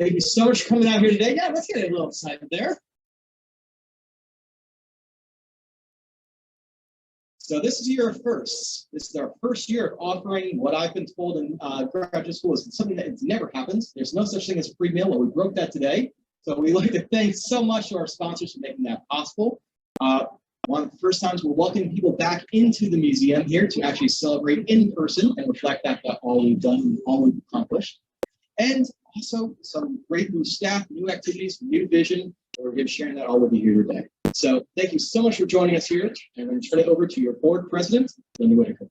Thank you so much for coming out here today. Yeah, let's get a little excited there. So this is year of firsts. This is our first year of offering what I've been told in graduate school is something that it's never happens. There's no such thing as a free meal, but we broke that today. So we'd like to thank so much to our sponsors for making that possible. One of the first times we're welcoming people back into the museum here to actually celebrate in person and reflect that all we've done, all we've accomplished. And also some great new staff, new activities, new vision. We're going to be sharing that all with you here today. So thank you so much for joining us here. And I'm going to turn it over to your board president, Linda Whitaker.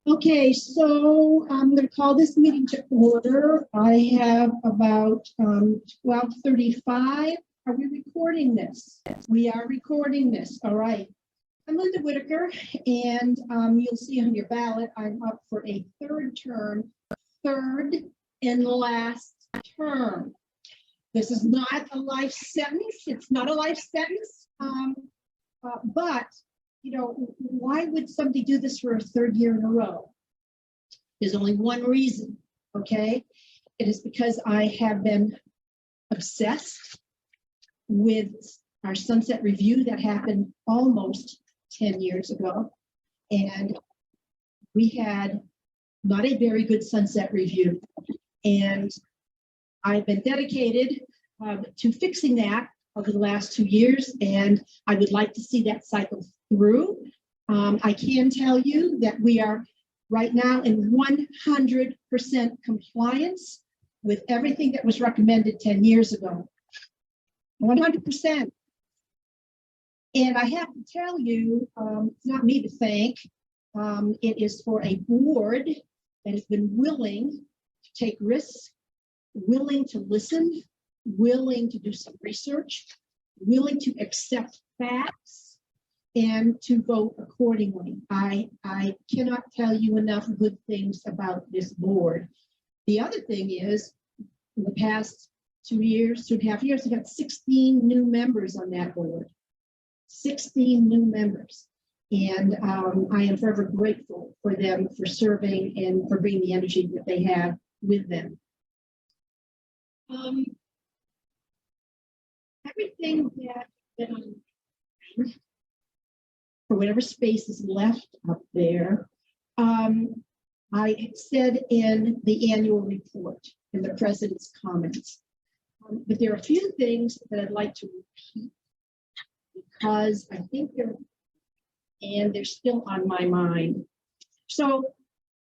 Okay, so I'm going to call this meeting to order. I have about 12:35. Are we recording this? We are recording this. All right. I'm Linda Whitaker, and you'll see on your ballot, I'm up for a third term, third and last term. This is not a life sentence. It's not a life sentence, but you know, why would somebody do this for a third year in a row? There's only one reason, okay? It is because I have been obsessed with our sunset review that happened almost 10 years ago. And we had not a very good sunset review. And I've been dedicated to fixing that over the last 2 years, and I would like to see that cycle through. I can tell you that we are right now in 100% compliance with everything that was recommended 10 years ago. 100%. And I have to tell you, it's not me to thank. It is for a board that has been willing to take risks, willing to listen, willing to do some research, willing to accept facts, and to vote accordingly. I cannot tell you enough good things about this board. The other thing is, in the past 2 years, 2.5 years, we've got 16 new members on that board. 16 new members. And I am forever grateful for them for serving and for bringing the energy that they have with them. Everything that for whatever space is left up there, I said in the annual report, in the president's comments. But there are a few things that I'd like to repeat because I think they're still on my mind. So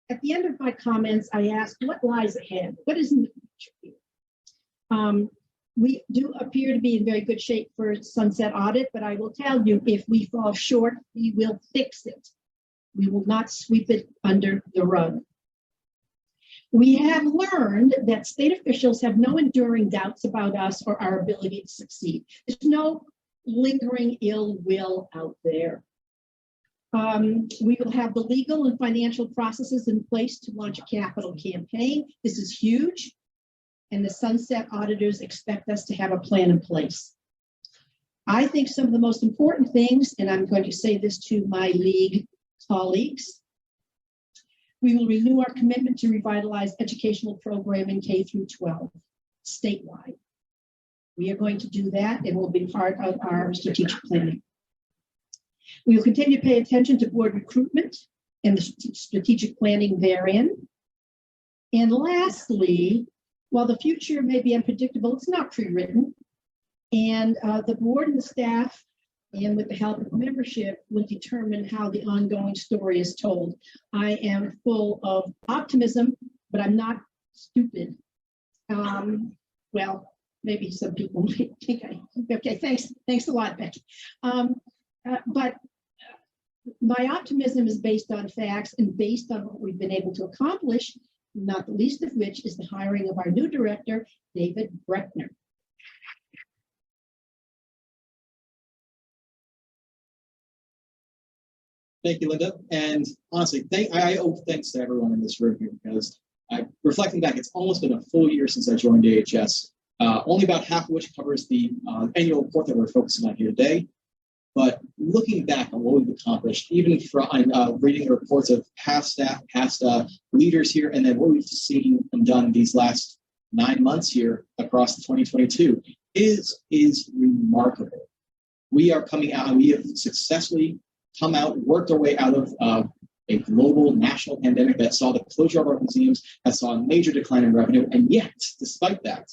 at the end of my comments, I asked, what lies ahead? What is in the future here? We do appear to be in very good shape for sunset audit, but I will tell you, if we fall short, we will fix it. We will not sweep it under the rug. We have learned that state officials have no enduring doubts about us or our ability to succeed. There's no lingering ill will out there. We will have the legal and financial processes in place to launch a capital campaign. This is huge. And the sunset auditors expect us to have a plan in place. I think some of the most important things, and I'm going to say this to my league colleagues, we will renew our commitment to revitalize educational programming K through 12 statewide. We are going to do that, and will be part of our strategic planning. We will continue to pay attention to board recruitment and the strategic planning therein. And lastly, while the future may be unpredictable, it's not pre-written. And the board and the staff, and with the help of membership, will determine how the ongoing story is told. I am full of optimism, but I'm not stupid. Well, maybe some people might think okay, thanks a lot, Becky. But my optimism is based on facts and based on what we've been able to accomplish, not the least of which is the hiring of our new director, David Breckner. Thank you, Linda. And honestly, I owe thanks to everyone in this room here because reflecting back, it's almost been a full year since I joined AHS, only about half of which covers the annual report that we're focusing on here today. But looking back on what we've accomplished, even from reading the reports of past staff, past leaders here, and then what we've seen and done these last 9 months here across 2022 is remarkable. We are coming out, and we have successfully come out, worked our way out of a global national pandemic that saw the closure of our museums, that saw a major decline in revenue, and yet, despite that,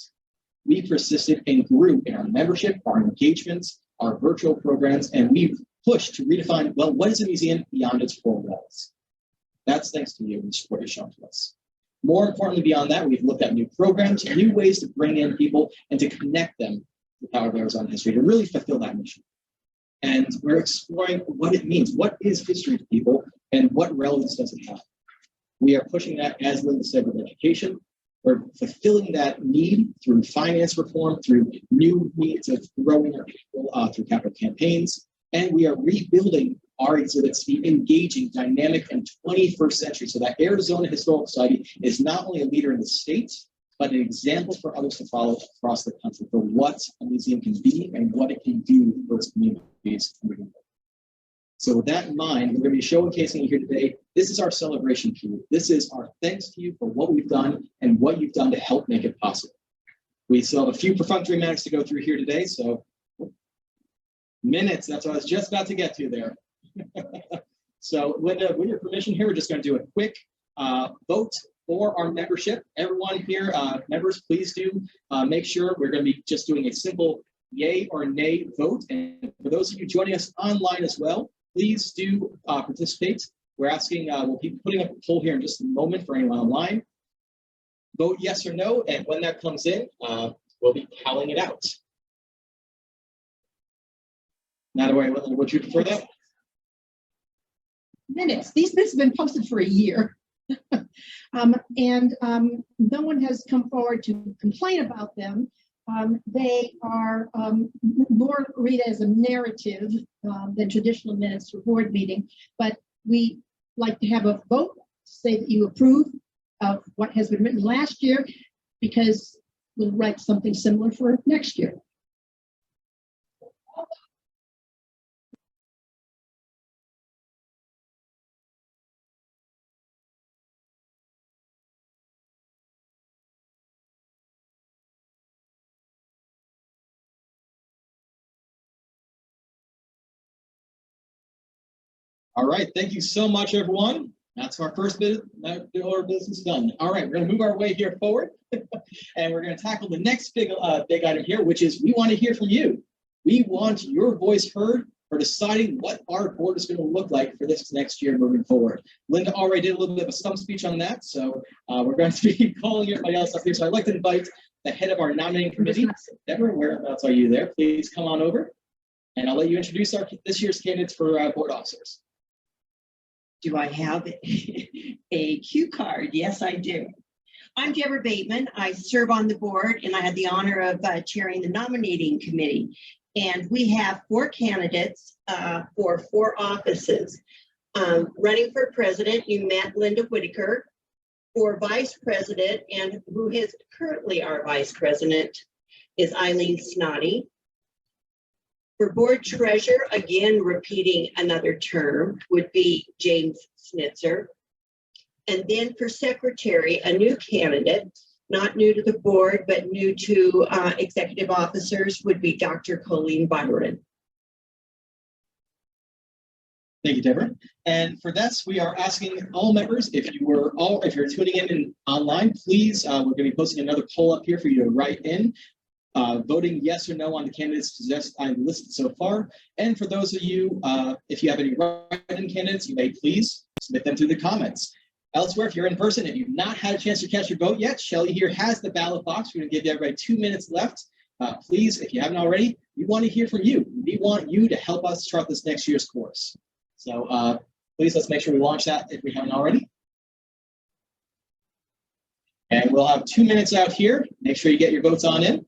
we persisted and grew in our membership, our engagements, our virtual programs, and we've pushed to redefine, well, what is a museum beyond its four walls? That's thanks to you and the support you've shown to us. More importantly, beyond that, we've looked at new programs, new ways to bring in people and to connect them to Power of Arizona history, to really fulfill that mission. And we're exploring what it means. What is history to people, and what relevance does it have? We are pushing that, as Linda said, with education. We're fulfilling that need through finance reform, through new means of growing our people, through capital campaigns. And we are rebuilding our exhibits to be engaging, dynamic, and 21st century, so that Arizona Historical Society is not only a leader in the state, but an example for others to follow across the country for what a museum can be and what it can do for its communities. So with that in mind, we're going to be showcasing you here today. This is our celebration period. This is our thanks to you for what we've done and what you've done to help make it possible. We still have a few perfunctory minutes to go through here today, so minutes, that's what I was just about to get to there. So with your permission here, we're just going to do a quick vote for our membership. Everyone here, members, please do make sure we're going to be just doing a simple yay or nay vote. And for those of you joining us online as well, please do participate. We're asking, we'll be putting up a poll here in just a moment for anyone online. Vote yes or no, and when that comes in, we'll be tallying it out. Natalie, would you prefer that? Minutes. These minutes have been posted for a year. No one has come forward to complain about them. They are more read as a narrative than traditional minutes for board meeting, but we like to have a vote to say that you approve of what has been written last year, because we'll write something similar for next year. All right, thank you so much, everyone. That's our first bit of business done. All right, we're going to move our way here forward, and we're going to tackle the next big item here, which is we want to hear from you. We want your voice heard for deciding what our board is going to look like for this next year moving forward. Linda already did a little bit of a stump speech on that, so we're going to be calling everybody else up here. So I'd like to invite the head of our nominating committee, Deborah, whereabouts are you there? Please come on over, and I'll let you introduce this year's candidates for board officers. Do I have a cue card? Yes, I do. I'm Deborah Bateman. I serve on the board, and I had the honor of chairing the nominating committee. And we have 4 candidates for 4 offices. Running for president, you met Linda Whitaker. For vice president, and who is currently our vice president, is Eileen Snoddy. For board treasurer, again, repeating another term, would be James Snitzer. And then for secretary, a new candidate, not new to the board, but new to executive officers, would be Dr. Colleen Byron. Thank you, Deborah. And for this, we are asking all members, if you're tuning in online, please, we're going to be posting another poll up here for you to write in. Voting yes or no on the candidates I've listed so far. And for those of you, if you have any write-in candidates, you may please submit them through the comments. Elsewhere, if you're in person, if you've not had a chance to cast your vote yet, Shelly here has the ballot box. We're going to give everybody 2 minutes left. Please, if you haven't already, we want to hear from you. We want you to help us chart this next year's course. So please, let's make sure we launch that if we haven't already. And we'll have 2 minutes out here. Make sure you get your votes on in.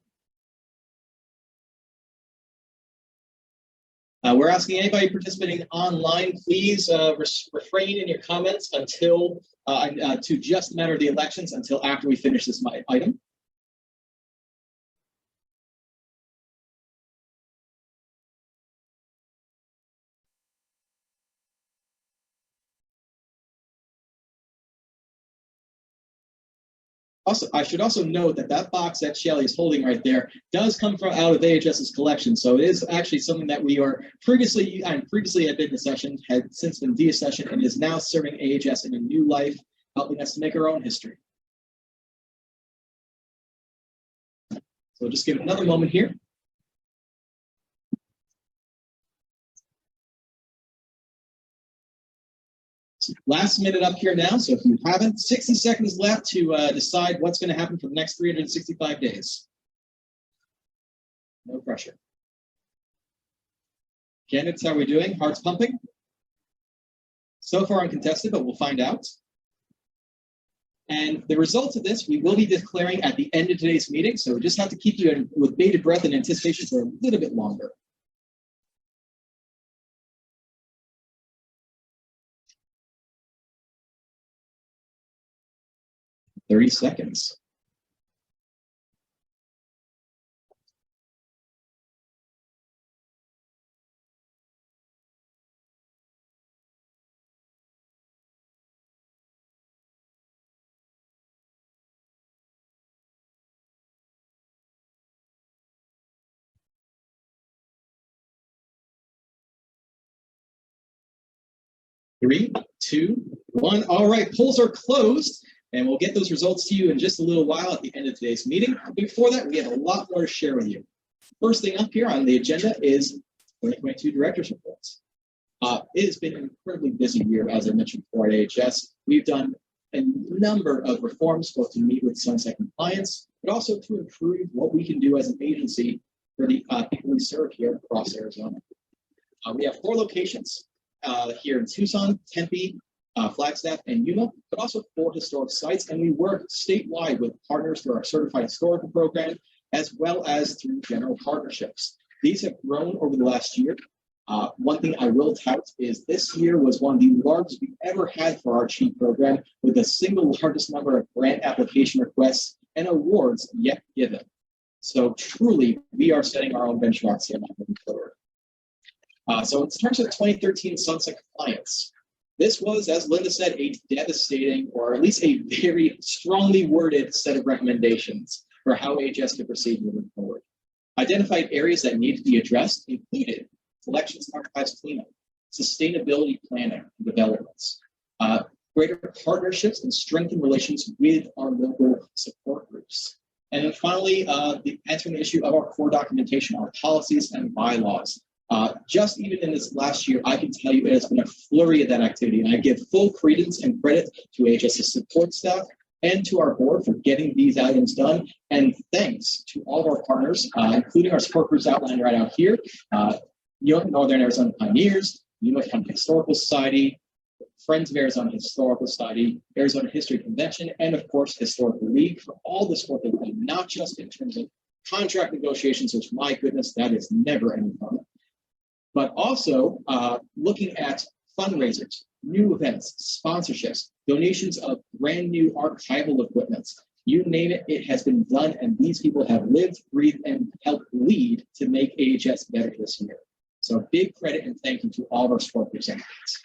We're asking anybody participating online, please refrain in your comments until to just the matter of the elections until after we finish this item. Also, I should also note that that box that Shelly is holding right there does come from out of AHS's collection. So it is actually something that we are previously had been in session, had since been de-session, and is now serving AHS in a new life, helping us to make our own history. So just give it another moment here. Last minute up here now, so if you haven't, 60 seconds left to decide what's going to happen for the next 365 days. No pressure. Candidates, how are we doing? Hearts pumping? So far uncontested, but we'll find out. And the results of this, we will be declaring at the end of today's meeting, so we just have to keep you with bated breath and anticipation for a little bit longer. 30 seconds. Three, two, one. All right, polls are closed, and we'll get those results to you in just a little while at the end of today's meeting. Before that, we have a lot more to share with you. First thing up here on the agenda is 2022 Director's Reports. It has been an incredibly busy year, as I mentioned before at AHS. We've done a number of reforms, both to meet with sunset compliance, but also to improve what we can do as an agency for the people we serve here across Arizona. We have 4 locations here in Tucson, Tempe, Flagstaff, and Yuma, but also 4 historic sites, and we work statewide with partners through our Certified Historical Program, as well as through general partnerships. These have grown over the last year. One thing I will tout is this year was one of the largest we've ever had for our CHIEF program, with the single largest number of grant application requests and awards yet given. So truly, we are setting our own benchmarks here moving forward. So in terms of 2013 sunset compliance, this was, as Linda said, a devastating, or at least a very strongly worded set of recommendations for how AHS could proceed moving forward. Identified areas that need to be addressed included collections archives cleanup, sustainability planning and developments, greater partnerships and strengthened relations with our local support groups. And then finally, answering the issue of our core documentation, our policies and bylaws. Just even in this last year, I can tell you it has been a flurry of that activity, and I give full credence and credit to AHS's support staff and to our board for getting these items done. And thanks to all of our partners, including our support groups outlined right out here, Northern Arizona Pioneers, Yuma County Historical Society, Friends of Arizona Historical Society, Arizona History Convention, and of course, Historical League for all the support they've done, not just in terms of contract negotiations, which, my goodness, that is never any fun, but also looking at fundraisers, new events, sponsorships, donations of brand new archival equipment. You name it, it has been done, and these people have lived, breathed, and helped lead to make AHS better this year. So big credit and thank you to all of our support representatives.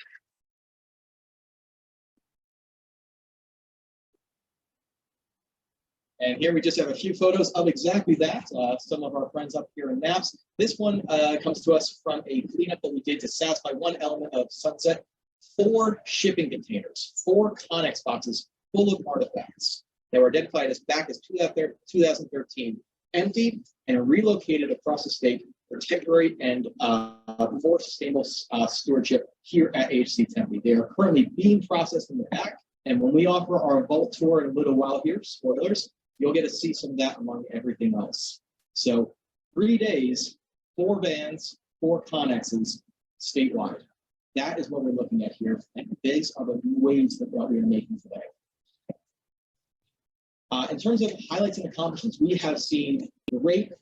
And here we just have a few photos of exactly that. Some of our friends up here in Naps. This one comes to us from a cleanup that we did to satisfy one element of sunset. 4 shipping containers, 4 Connex boxes full of artifacts that were identified as back as 2013, emptied and relocated across the state for temporary and for sustainable stewardship here at HC Tempe. They are currently being processed in the back, and when we offer our vault tour in a little while here, spoilers, you'll get to see some of that among everything else. So 3 days, 4 vans, 4 Connexes statewide. That is what we're looking at here, and these are the waves that we are making today. In terms of highlights and accomplishments, we have seen great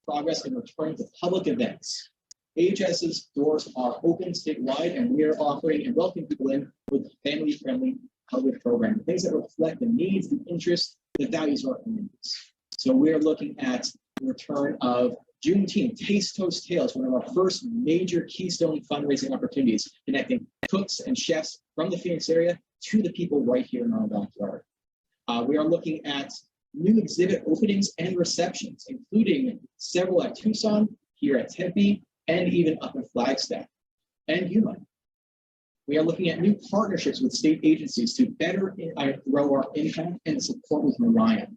progress in returning to public events. AHS's doors are open statewide, and we are offering and welcoming people in with family-friendly public programming, things that reflect the needs, the interests, the values of our communities. So we are looking at the return of Juneteenth, Taste Toast Tales, one of our first major keystone fundraising opportunities, connecting cooks and chefs from the Phoenix area to the people right here in our backyard. We are looking at new exhibit openings and receptions, including several at Tucson, here at Tempe, and even up in Flagstaff and Yuma. We are looking at new partnerships with state agencies to better grow our impact and support with Mariah.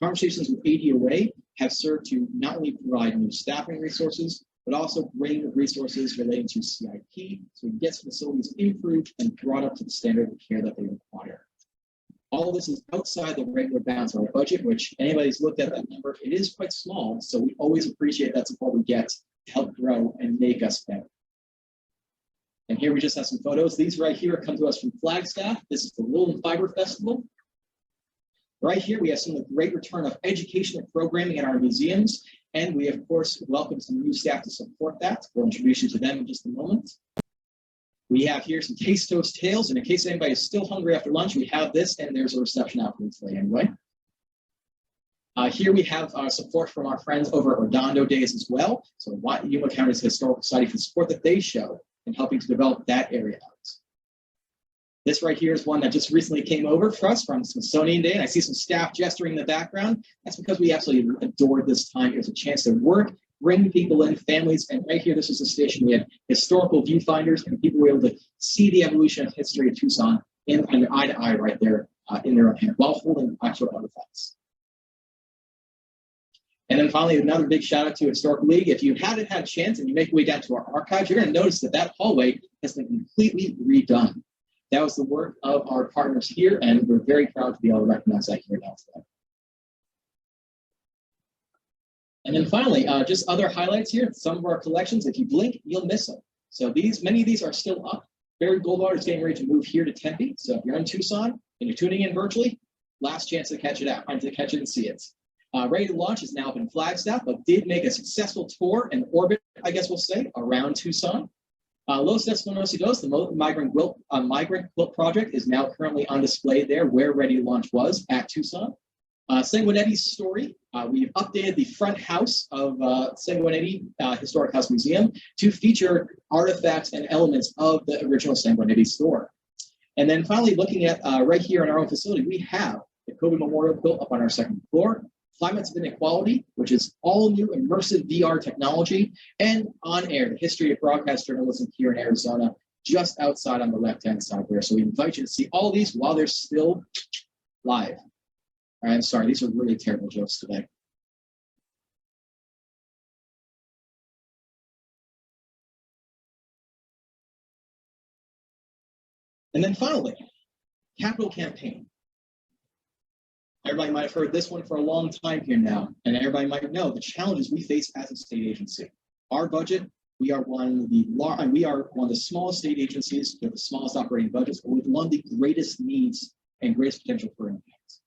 Conversations with ADOA have served to not only provide new staffing resources, but also bring resources relating to CIP so we can get facilities improved and brought up to the standard of care that they require. All of this is outside the regular bounds of our budget, which anybody's looked at that number, it is quite small. So we always appreciate that support we get to help grow and make us better. And here we just have some photos. These right here come to us from Flagstaff. This is the Wool Fiber Festival. Right here, we have some of the great return of educational programming in our museums. And we, of course, welcome some new staff to support that. We'll introduce you to them in just a moment. We have here some Taste Toast Tales. And in case anybody is still hungry after lunch, we have this, and there's a reception afterwards today anyway. Here we have support from our friends over at Redondo Days as well. So Yuma County's Historical Society for the support that they show in helping to develop that area out. This right here is one that just recently came over for us from Smithsonian Day, and I see some staff gesturing in the background. That's because we absolutely adored this time. It was a chance to work, bring people in, families, and right here, this is a station. We had historical viewfinders, and people were able to see the evolution of history of Tucson in kind of eye to eye right there in their own hand, while holding actual artifacts. And then finally, another big shout out to Historical League. If you haven't had a chance and you make your way down to our archives, you're going to notice that that hallway has been completely redone. That was the work of our partners here, and we're very proud to be able to recognize that here now today. And then finally, just other highlights here. Some of our collections, if you blink, you'll miss them. So many of these are still up. Barry Goldwater is getting ready to move here to Tempe. So if you're in Tucson and you're tuning in virtually, last chance to catch it out, to catch it and see it. Ready to Launch is now up in Flagstaff, but did make a successful tour and orbit, I guess we'll say, around Tucson. Los Desconocidos, the migrant quilt project, is now currently on display there where Ready to Launch was at Tucson. Sanguinetti's story, we've updated the front house of Sanguinetti Historic House Museum to feature artifacts and elements of the original Sanguinetti store. And then finally, looking at right here in our own facility, we have the COVID Memorial Quilt up on our second floor. Climates of Inequality, which is all new immersive VR technology, and On Air, the history of broadcast journalism here in Arizona, just outside on the left-hand side there. So we invite you to see all these while they're still live. All right, I'm sorry, these are really terrible jokes today. And then finally, capital campaign. Everybody might have heard this one for a long time here now, and everybody might know the challenges we face as a state agency. Our budget, we are one of the smallest state agencies with the smallest operating budgets, but with one of the greatest needs and greatest potential for impact.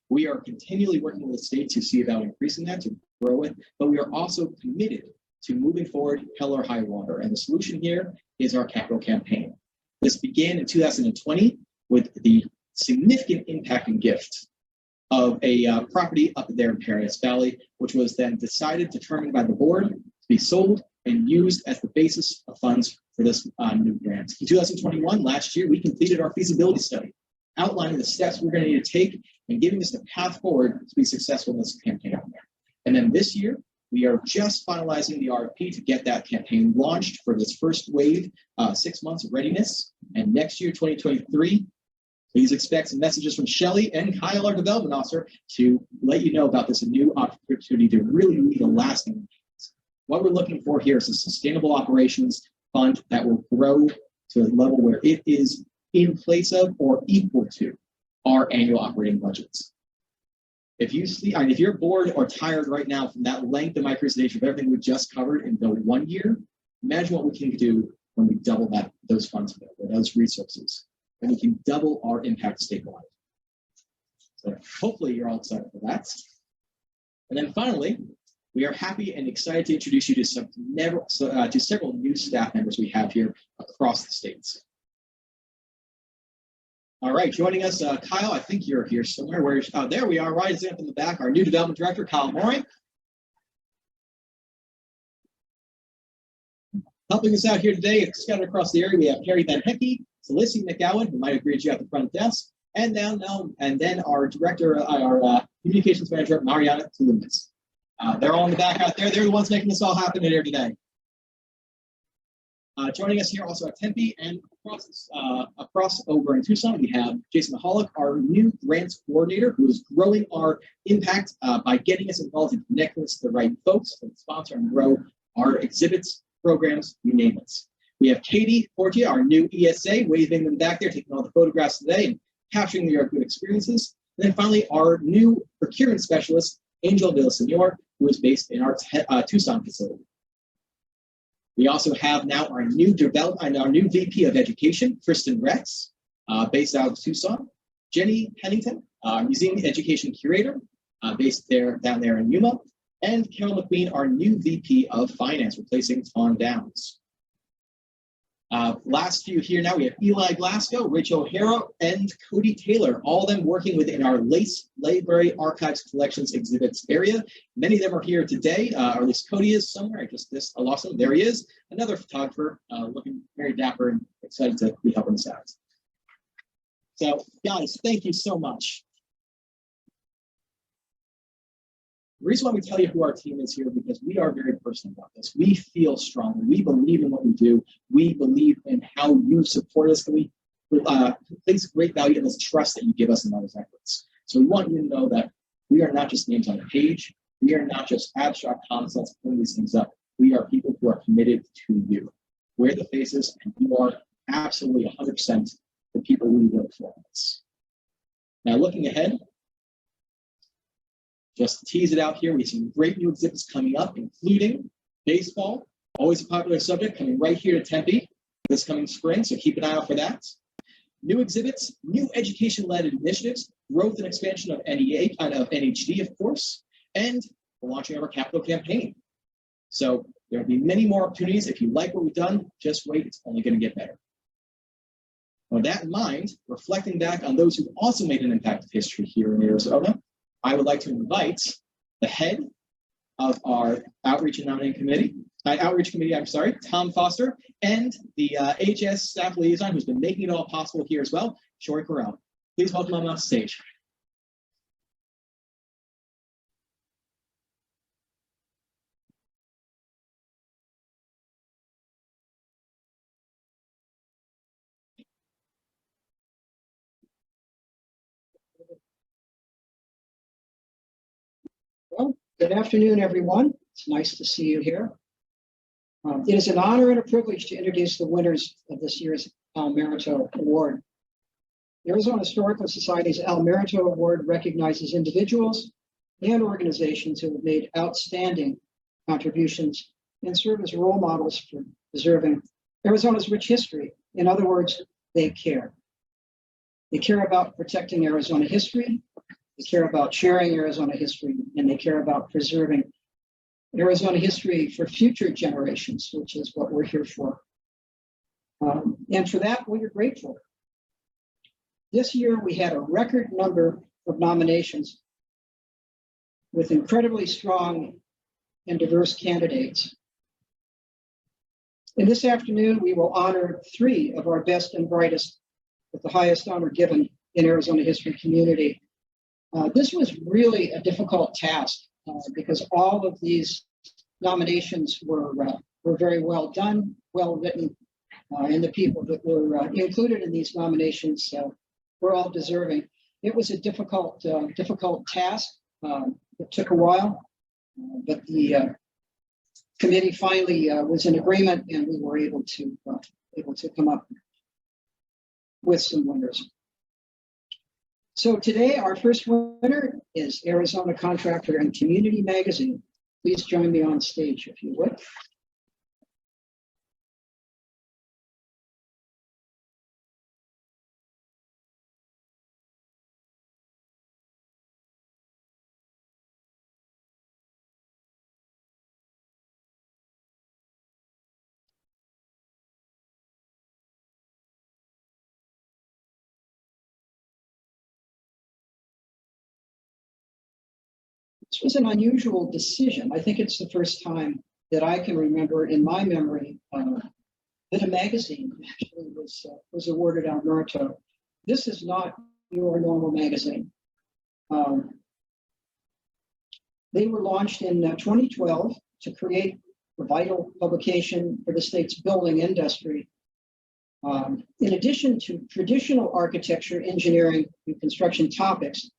We are continually working with the state to see about increasing that, to grow it, but we are also committed to moving forward hell or high water. And the solution here is our capital campaign. This began in 2020 with the significant impact and gift of a property up there in Paradise Valley, which was then determined by the board to be sold and used as the basis of funds for this new grant. In 2021, last year, we completed our feasibility study, outlining the steps we're going to need to take and giving us the path forward to be successful in this campaign out there. And then this year, we are just finalizing the RFP to get that campaign launched for this first wave, 6 months of readiness. And next year, 2023, please expect some messages from Shelley and Kyle, our development officer, to let you know about this new opportunity to really lead a lasting impact. What we're looking for here is a sustainable operations fund that will grow to a level where it is in place of or equal to our annual operating budgets. If you're bored or tired right now from that length of my presentation of everything we just covered in the 1 year, imagine what we can do when we double those funds, those resources. And we can double our impact statewide. So hopefully you're all excited for that. And then finally, we are happy and excited to introduce you to several new staff members we have here across the states. All right, joining us, Kyle, I think you're here somewhere. There we are, right up in the back, our new development director, Kyle Mooring. Helping us out here today, scattered across the area, we have Carrie Van Hecke, Felicity McGowan, who might have greeted you at the front desk, And then our director, our communications manager, Mariana Tulumis. They're all in the back out there. They're the ones making this all happen here today. Joining us here also at Tempe and across over in Tucson, we have Jason Mahalik, our new grants coordinator, who is growing our impact by getting us involved and connecting us to the right folks to sponsor and grow our exhibits, programs, you name it. We have Katie Portia, our new ESA, waving them back there, taking all the photographs today and capturing their good experiences. And then finally, our new procurement specialist, Angel Villasenor, who is based in our Tucson facility. We also have now our new VP of Education, Kristen Rex, based out of Tucson. Jenny Pennington, Museum Education Curator, based down there in Yuma. And Carol McQueen, our new VP of Finance, replacing Tom Downs. Last few here now, we have Eli Glasgow, Rachel O'Hara, and Cody Taylor, all of them working within our Lace Library Archives Collections exhibits area. Many of them are here today, or at least Cody is somewhere. I lost him. There he is, another photographer, looking very dapper and excited to be helping us out. So, guys, thank you so much. The reason why we tell you who our team is here is because we are very personal about this. We feel strongly. We believe in what we do. We believe in how you support us. And we place great value in this trust that you give us in those efforts. So we want you to know that we are not just names on a page. We are not just abstract concepts putting these things up. We are people who are committed to you. We're the faces, and you are absolutely 100% the people we work for. Now, looking ahead, just to tease it out here, we have some great new exhibits coming up, including baseball, always a popular subject, coming right here to Tempe this coming spring, so keep an eye out for that. New exhibits, new education-led initiatives, growth and expansion of NEA, of NHD, of course, and the launching of our capital campaign. So there'll be many more opportunities. If you like what we've done, just wait, it's only going to get better. With that in mind, reflecting back on those who also made an impact of history here in Arizona, I would like to invite the head of our outreach committee, Tom Foster, and the AHS staff liaison who's been making it all possible here as well, Shori Corral. Please welcome them on stage. Well, good afternoon, everyone. It's nice to see you here. It is an honor and a privilege to introduce the winners of this year's Al Merito Award. The Arizona Historical Society's Al Merito Award recognizes individuals and organizations who have made outstanding contributions and serve as role models for preserving Arizona's rich history. In other words, they care. They care about protecting Arizona history. They care about sharing Arizona history, and they care about preserving Arizona history for future generations, which is what we're here for. And for that, we are grateful. This year, we had a record number of nominations with incredibly strong and diverse candidates. And this afternoon, we will honor 3 of our best and brightest with the highest honor given in Arizona history community. This was really a difficult task because all of these nominations were very well done, well written, and the people that were included in these nominations were all deserving. It was a difficult task. It took a while, but the committee finally was in agreement, and we were able to come up with some winners. So today, our first winner is Arizona Contractor and Community Magazine. Please join me on stage, if you would. This was an unusual decision. I think it's the first time that I can remember in my memory that a magazine actually was awarded Al Merito. This is not your normal magazine. They were launched in 2012 to create a vital publication for the state's building industry. In addition to traditional architecture, engineering, and construction topics,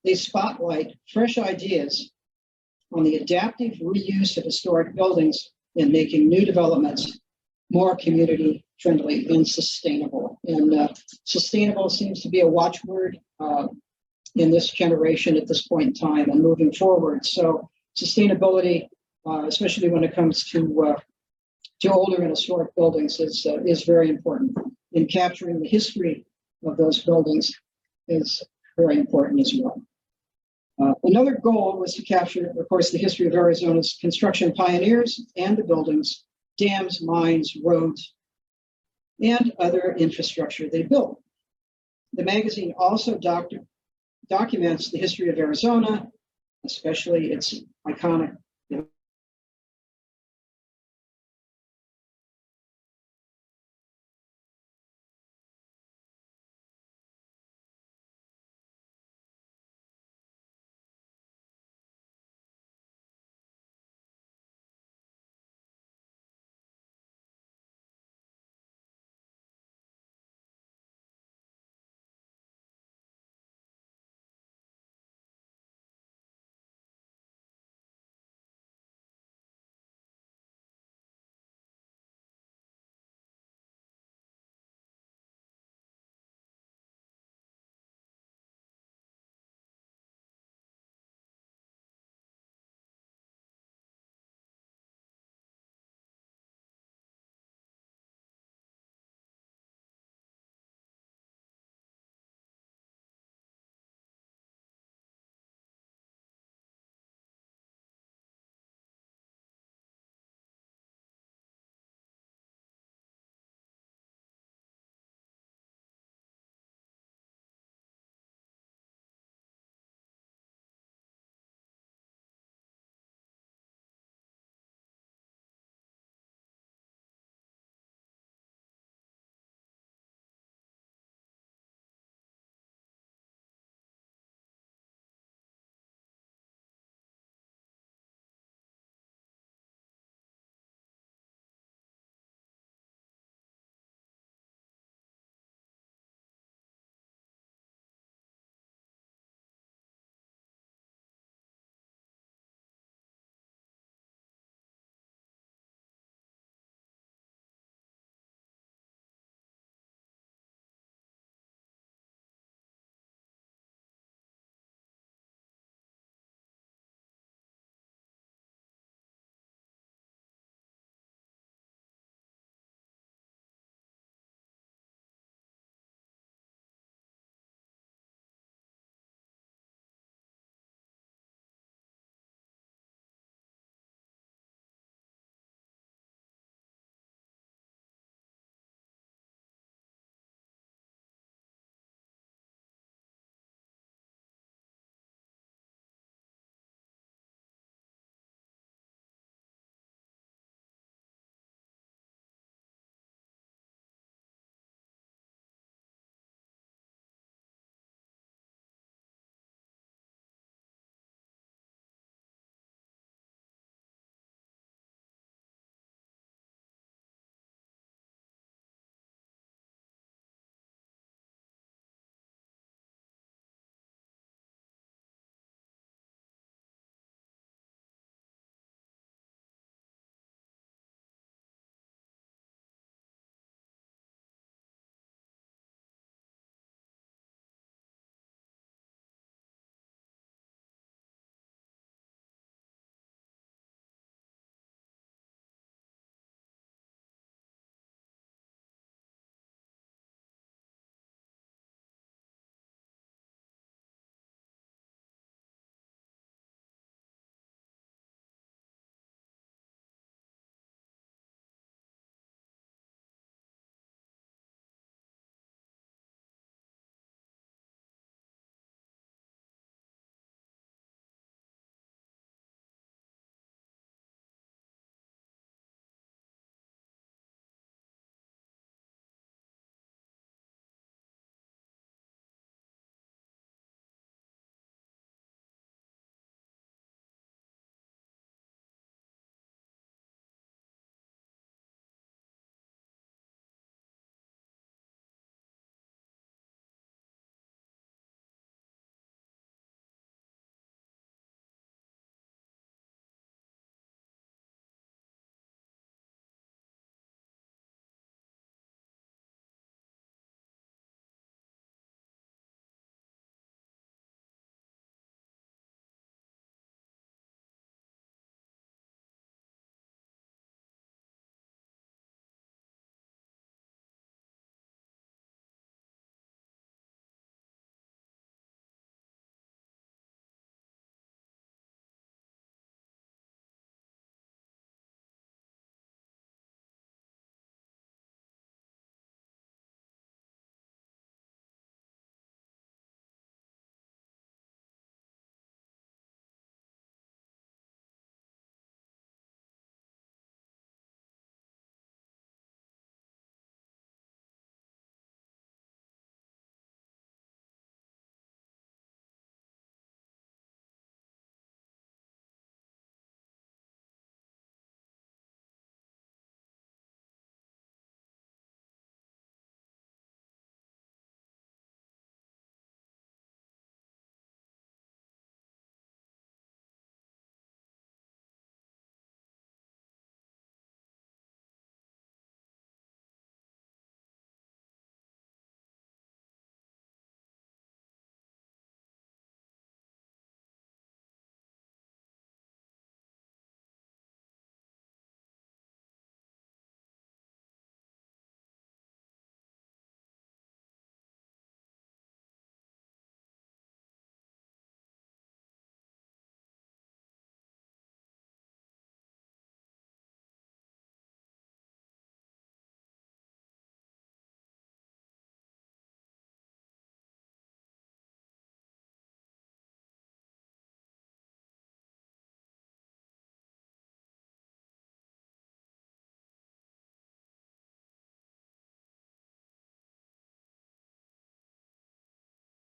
they spotlight fresh ideas on the adaptive reuse of historic buildings and making new developments more community friendly and sustainable. And sustainable seems to be a watchword in this generation at this point in time and moving forward. So sustainability, especially when it comes to older and historic buildings, is very important. And capturing the history of those buildings is very important as well. Another goal was to capture, of course, the history of Arizona's construction pioneers and the buildings, dams, mines, roads, and other infrastructure they built. The magazine also documents the history of Arizona, especially its iconic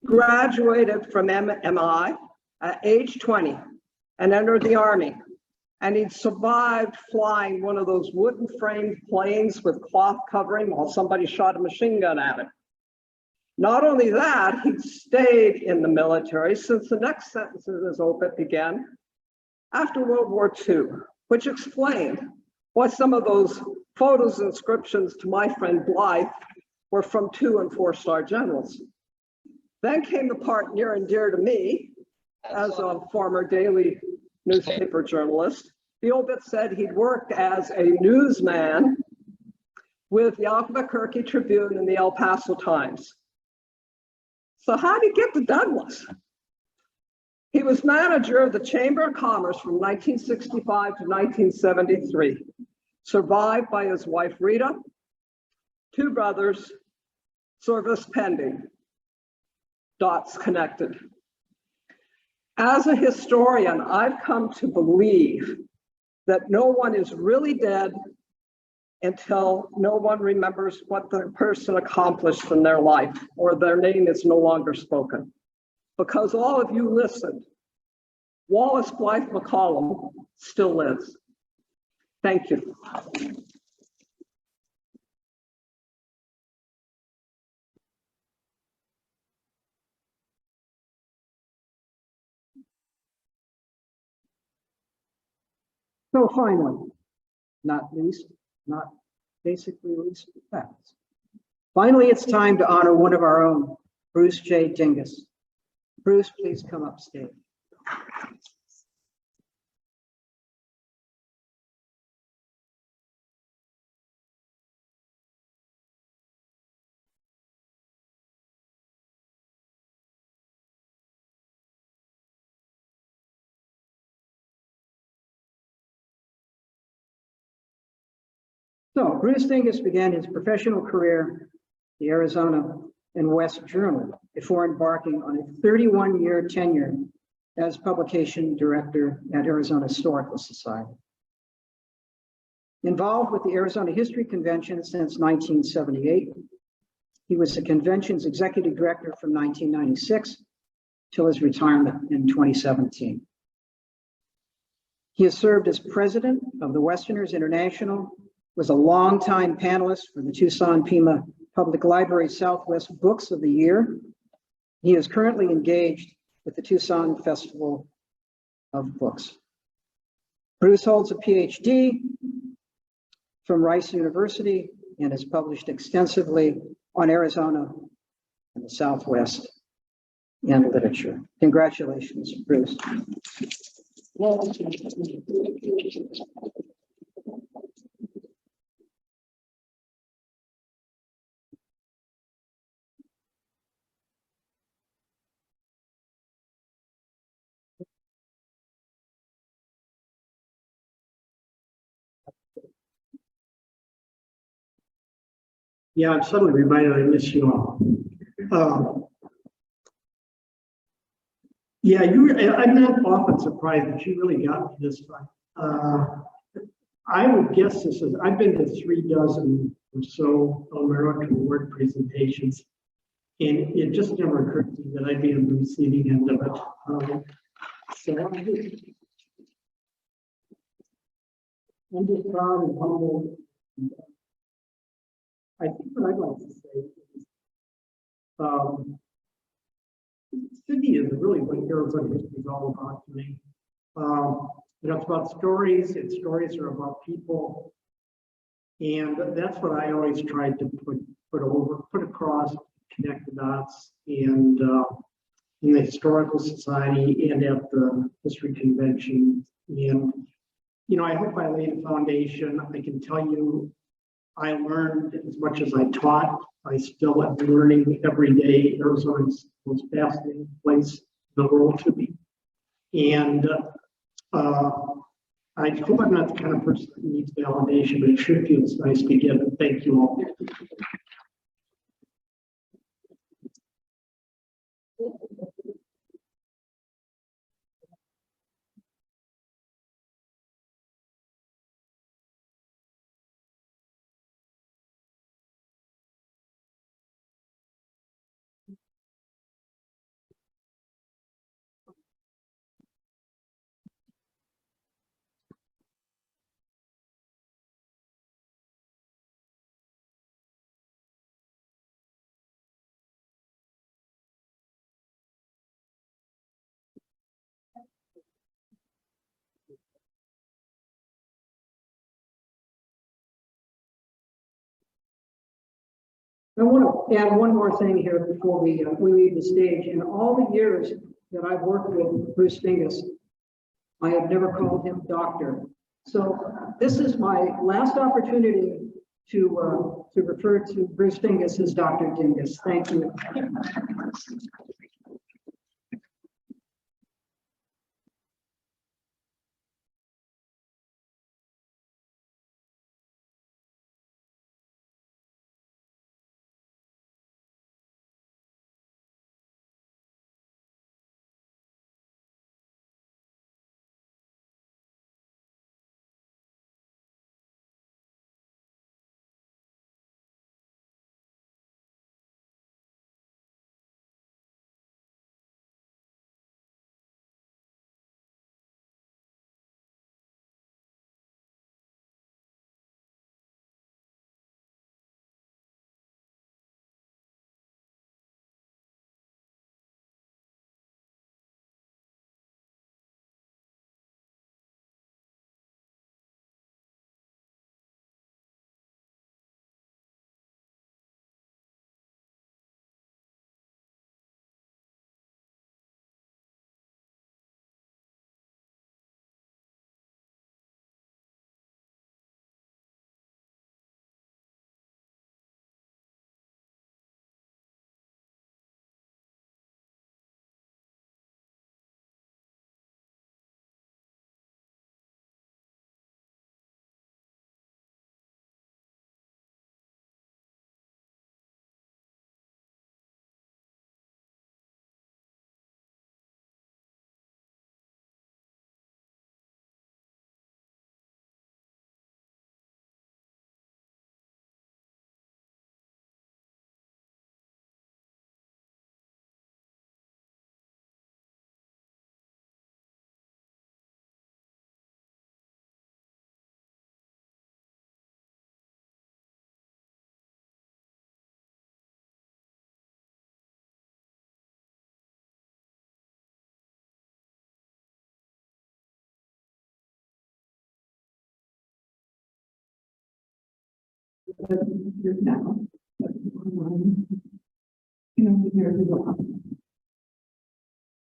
graduated from MI at age 20 and entered the Army. And he'd survived flying one of those wooden framed planes with cloth covering while somebody shot a machine gun at him. Not only that, he'd stayed in the military since the next sentence of his obit began after World War II, which explained why some of those photos and inscriptions to my friend Blythe were from 2- and 4-star generals. Then came the part near and dear to me as a former daily newspaper journalist. The obit said he'd worked as a newsman with the Albuquerque Tribune and the El Paso Times. So how did he get to Douglas? He was manager of the Chamber of Commerce from 1965 to 1973, survived by his wife Rita, 2 brothers, service pending, dots connected. As a historian, I've come to believe that no one is really dead until no one remembers what the person accomplished in their life or their name is no longer spoken. Because all of you listened, Wallace Blythe McCollum still lives. Thank you. So finally, not basically least, facts. Finally, it's time to honor one of our own, Bruce J. Dingus. Bruce, please come upstage. So Bruce Dingus began his professional career, the Arizona and West Journal, before embarking on a 31-year tenure as publication director at Arizona Historical Society. Involved with the Arizona History Convention since 1978, he was the convention's executive director from 1996 till his retirement in 2017. He has served as president of the Westerners International, was a longtime panelist for the Tucson Pima Public Library Southwest Books of the Year. He is currently engaged with the Tucson Festival of Books. Bruce holds a PhD from Rice University and has published extensively on Arizona and the Southwest and literature. Congratulations, Bruce. Yeah, I'm suddenly reminded I miss you all. Yeah, I'm not often surprised that you really got me this far. I would guess I've been to 36 or so American Award presentations, and it just never occurred to me that I'd be on the receiving end of it. So I'm just proud and humbled. I think what I'd like to say is, Sydney is really what Arizona history is all about to me. It's about stories, and stories are about people, and that's what I always tried to put across, connect the dots, and in the Historical Society and at the History Convention. And I hope I laid a foundation. I can tell you, I learned as much as I taught. I still am learning every day. Arizona is the most fascinating place in the world to me. And I hope I'm not the kind of person that needs validation, but it sure feels nice to get it. Thank you all. I want to add one more thing here before we leave the stage. In all the years that I've worked with Bruce Dingus, I have never called him doctor. So this is my last opportunity to refer to Bruce Dingus as Dr. Dingus. Thank you.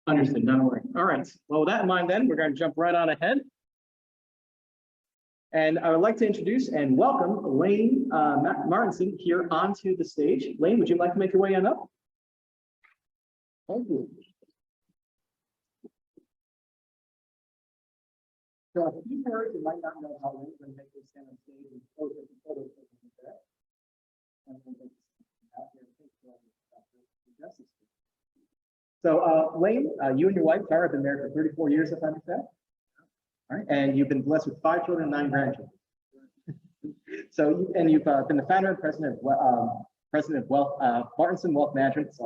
Understood, don't worry. All right, well, with that in mind then, we're going to jump right on ahead. And I would like to introduce and welcome Lane Martinson here onto the stage. Lane, would you like to make your way on up? Thank you. So a few words you might not know how Lane's going to make this stand on stage and pose it in photos. So Lane, you and your wife, Tara, have been married for 34 years, if I understand. All right, and you've been blessed with 5 children and 9 grandchildren. So, and you've been the founder and president of Martinson Wealth Management,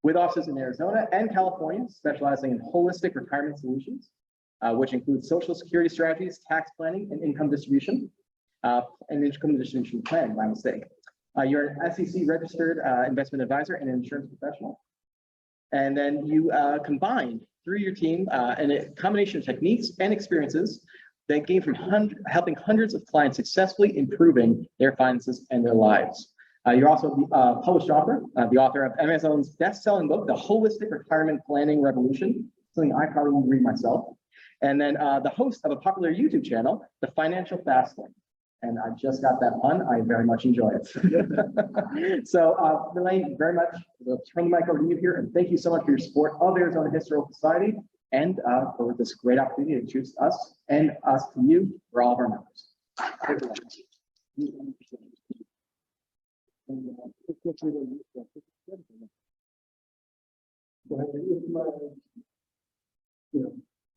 with offices in Arizona and California, specializing in holistic retirement solutions, which include social security strategies, tax planning, and income distribution, planning, my mistake. You're an SEC registered investment advisor and an insurance professional. And then you combined through your team and a combination of techniques and experiences that came from helping hundreds of clients successfully improving their finances and their lives. You're also a published author, the author of Amazon's best-selling book, The Holistic Retirement Planning Revolution, something I probably need to read myself. And then the host of a popular YouTube channel, The Financial Fast Lane. And I just got that pun. I very much enjoy it. So, Elaine, very much, we'll turn the mic over to you here. And thank you so much for your support of Arizona Historical Society and for this great opportunity to introduce us and us to you for all of our members.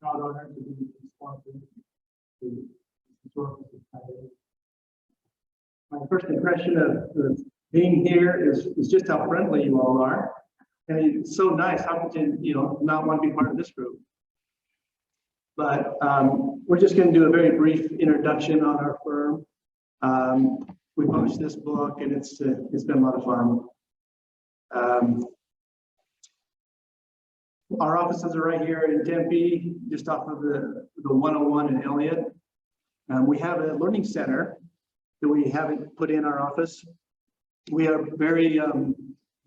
Proud honor to be responsible to Historical Society. My first impression of being here is just how friendly you all are. And it's so nice. How could you not want to be part of this group? But we're just going to do a very brief introduction on our firm. We published this book, and it's been a lot of fun. Our offices are right here in Tempe, just off of the 101 in Elliott. We have a learning center that we haven't put in our office. we are very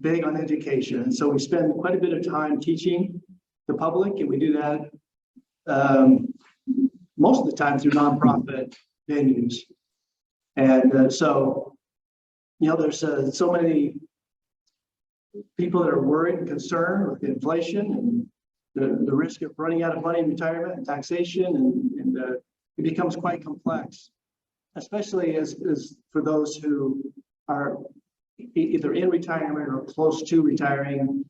big on education. And so we spend quite a bit of time teaching the public, and we do that most of the time through nonprofit venues. And so, you know, there's so many people that are worried and concerned with inflation and the risk of running out of money in retirement and taxation, and it becomes quite complex, especially as for those who are either in retirement or close to retiring,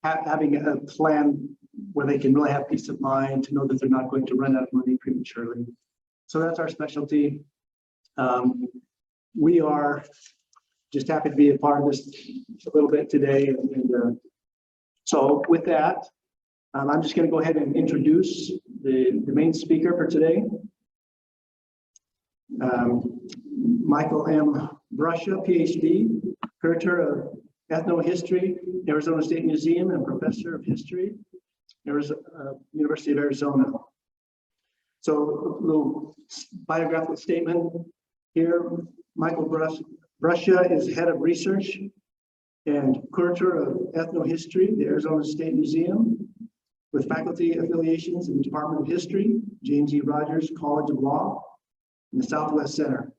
having a plan where they can really have peace of mind to know that they're not going to run out of money prematurely. So that's our specialty. We are just happy to be a part of this a little bit today. And so with that, I'm just going to go ahead and introduce the main speaker for today. Michael M. Bruscia, PhD, Curator of Ethnohistory, Arizona State Museum, and Professor of History, University of Arizona. So a little biographical statement here. Michael Bruscia is Head of Research and Curator of Ethnohistory, the Arizona State Museum, with faculty affiliations in the Department of History, James E. Rogers College of Law, and the Southwest Center.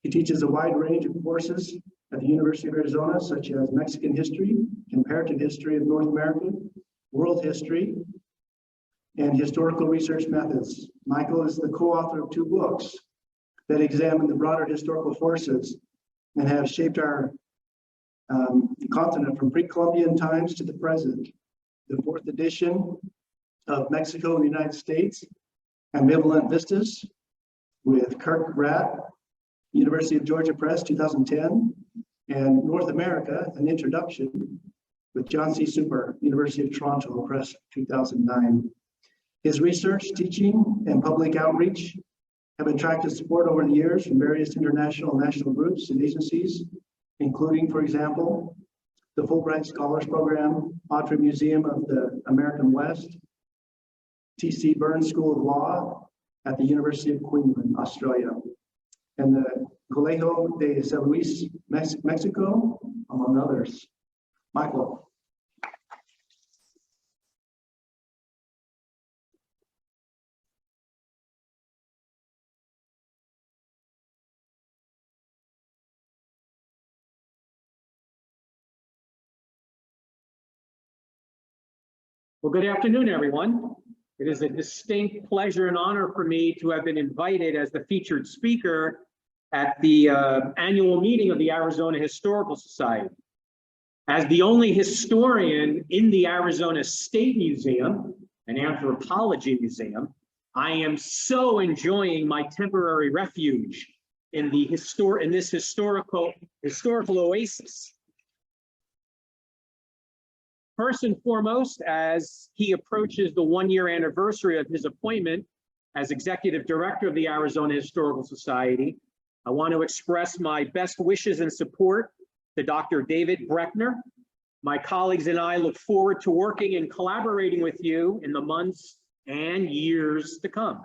He teaches a wide range of courses at the University of Arizona, such as Mexican history, comparative history of North America, world history, and historical research methods. Michael is the co-author of 2 books that examine the broader historical forces and have shaped our continent from pre-Columbian times to the present. The 4th edition of Mexico and the United States, Ambivalent Vistas, with Kirk Ratt, University of Georgia Press, 2010, and North America, an Introduction, with John C. Super, University of Toronto Press, 2009. His research, teaching, and public outreach have attracted support over the years from various international and national groups and agencies, including, for example, the Fulbright Scholars Program, Autry Museum of the American West, T.C. Burns School of Law at the University of Queensland, Australia, and the Colegio de San Luis, Mexico, among others. Michael. Well, good afternoon, everyone. It is a distinct pleasure and honor for me to have been invited as the featured speaker at the annual meeting of the Arizona Historical Society. As the only historian in the Arizona State Museum, an anthropology museum, I am so enjoying my temporary refuge in this historical oasis. First and foremost, as he approaches the 1-year anniversary of his appointment as executive director of the Arizona Historical Society, I want to express my best wishes and support to Dr. David Breckner. My colleagues and I look forward to working and collaborating with you in the months and years to come.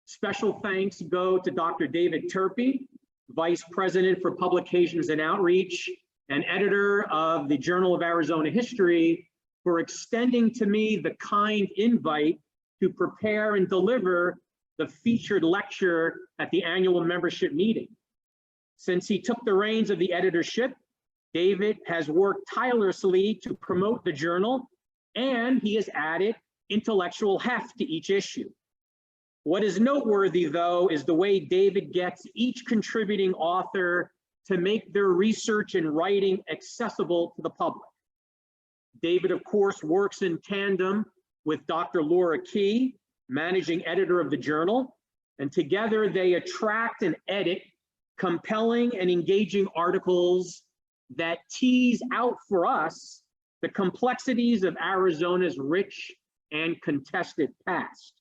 Special thanks go to Dr. David Turpey, Vice President for Publications and Outreach, and editor of the Journal of Arizona History, for extending to me the kind invite to prepare and deliver the featured lecture at the annual membership meeting. Since he took the reins of the editorship, David has worked tirelessly to promote the journal, and he has added intellectual heft to each issue. What is noteworthy, though, is the way David gets each contributing author to make their research and writing accessible to the public. David, of course, works in tandem with Dr. Laura Key, managing editor of the journal, and together they attract and edit compelling and engaging articles that tease out for us the complexities of Arizona's rich and contested past.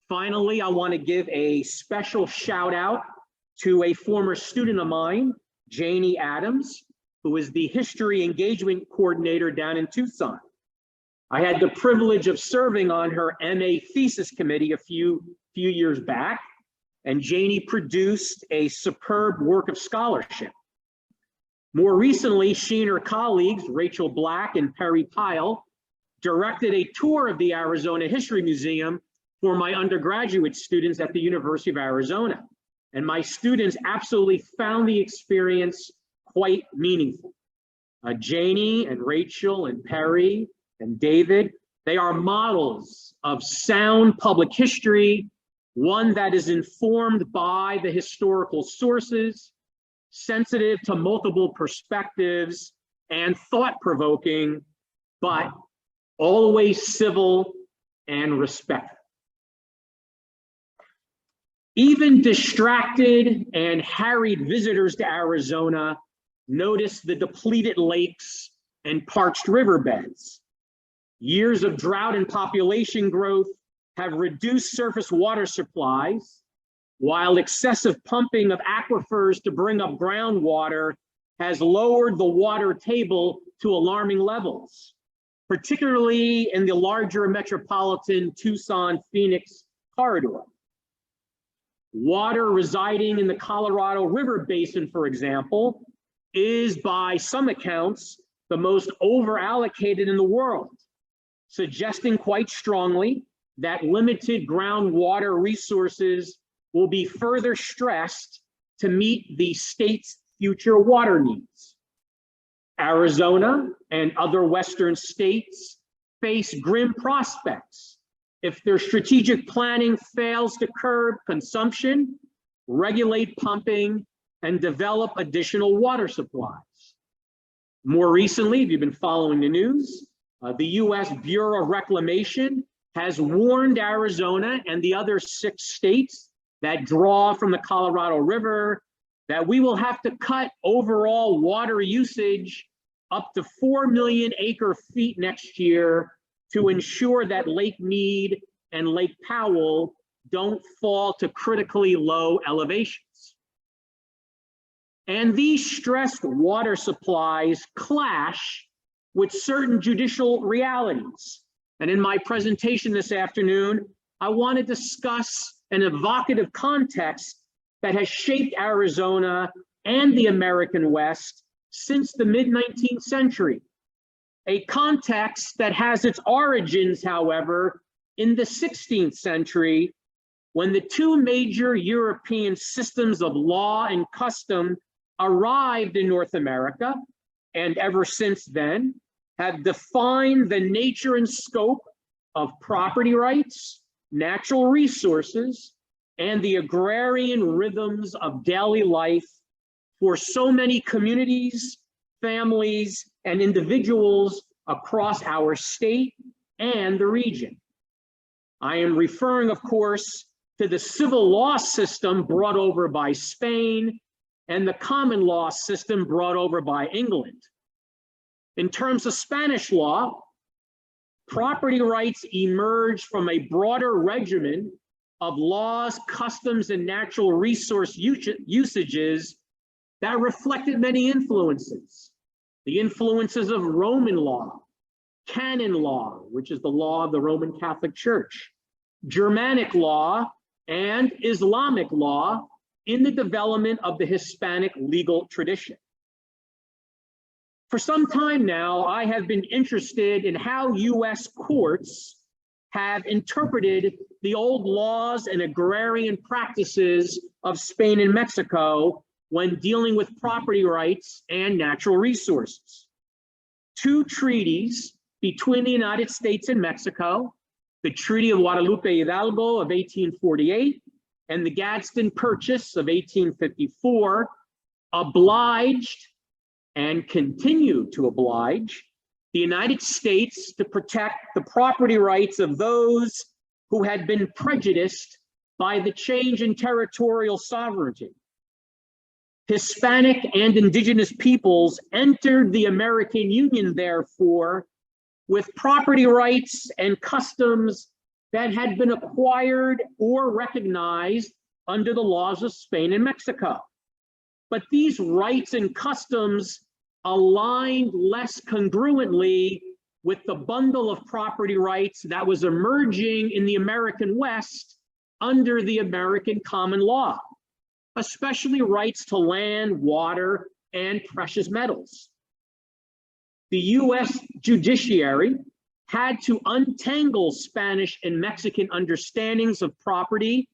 Finally, I want to give a special shout out to a former student of mine, Janie Adams, who is the History Engagement Coordinator down in Tucson. I had the privilege of serving on her MA thesis committee a few years back, and Janie produced a superb work of scholarship. More recently, she and her colleagues, Rachel Black and Perry Pyle, directed a tour of the Arizona History Museum for my undergraduate students at the University of Arizona. And my students absolutely found the experience quite meaningful. Janie and Rachel and Perry and David, they are models of sound public history, one that is informed by the historical sources, sensitive to multiple perspectives, and thought-provoking, but always civil and respectful. Even distracted and harried visitors to Arizona notice the depleted lakes and parched riverbeds. Years of drought and population growth have reduced surface water supplies, while excessive pumping of aquifers to bring up groundwater has lowered the water table to alarming levels, particularly in the larger metropolitan Tucson-Phoenix corridor. Water residing in the Colorado River Basin, for example, is by some accounts the most overallocated in the world, suggesting quite strongly that limited groundwater resources will be further stressed to meet the state's future water needs. Arizona and other Western states face grim prospects if their strategic planning fails to curb consumption, regulate pumping, and develop additional water supplies. More recently, if you've been following the news, the U.S. Bureau of Reclamation has warned Arizona and the other 6 states that draw from the Colorado River that we will have to cut overall water usage up to 4 million acre-feet next year to ensure that Lake Mead and Lake Powell don't fall to critically low elevations. And these stressed water supplies clash with certain judicial realities. And in my presentation this afternoon, I want to discuss an evocative context that has shaped Arizona and the American West since the mid-19th century. A context that has its origins, however, in the 16th century, when the 2 major European systems of law and custom arrived in North America, and ever since then, have defined the nature and scope of property rights, natural resources, and the agrarian rhythms of daily life for so many communities, families, and individuals across our state and the region. I am referring, of course, to the civil law system brought over by Spain and the common law system brought over by England. In terms of Spanish law, property rights emerged from a broader regimen of laws, customs, and natural resource usages that reflected many influences. The influences of Roman law, canon law, which is the law of the Roman Catholic Church, Germanic law, and Islamic law in the development of the Hispanic legal tradition. For some time now, I have been interested in how U.S. courts have interpreted the old laws and agrarian practices of Spain and Mexico when dealing with property rights and natural resources. 2 treaties between the United States and Mexico, the Treaty of Guadalupe Hidalgo of 1848 and the Gadsden Purchase of 1854, obliged and continue to oblige the United States to protect the property rights of those who had been prejudiced by the change in territorial sovereignty. Hispanic and indigenous peoples entered the American Union, therefore, with property rights and customs that had been acquired or recognized under the laws of Spain and Mexico. But these rights and customs aligned less congruently with the bundle of property rights that was emerging in the American West under the American common law, especially rights to land, water, and precious metals. The U.S. judiciary had to untangle Spanish and Mexican understandings of property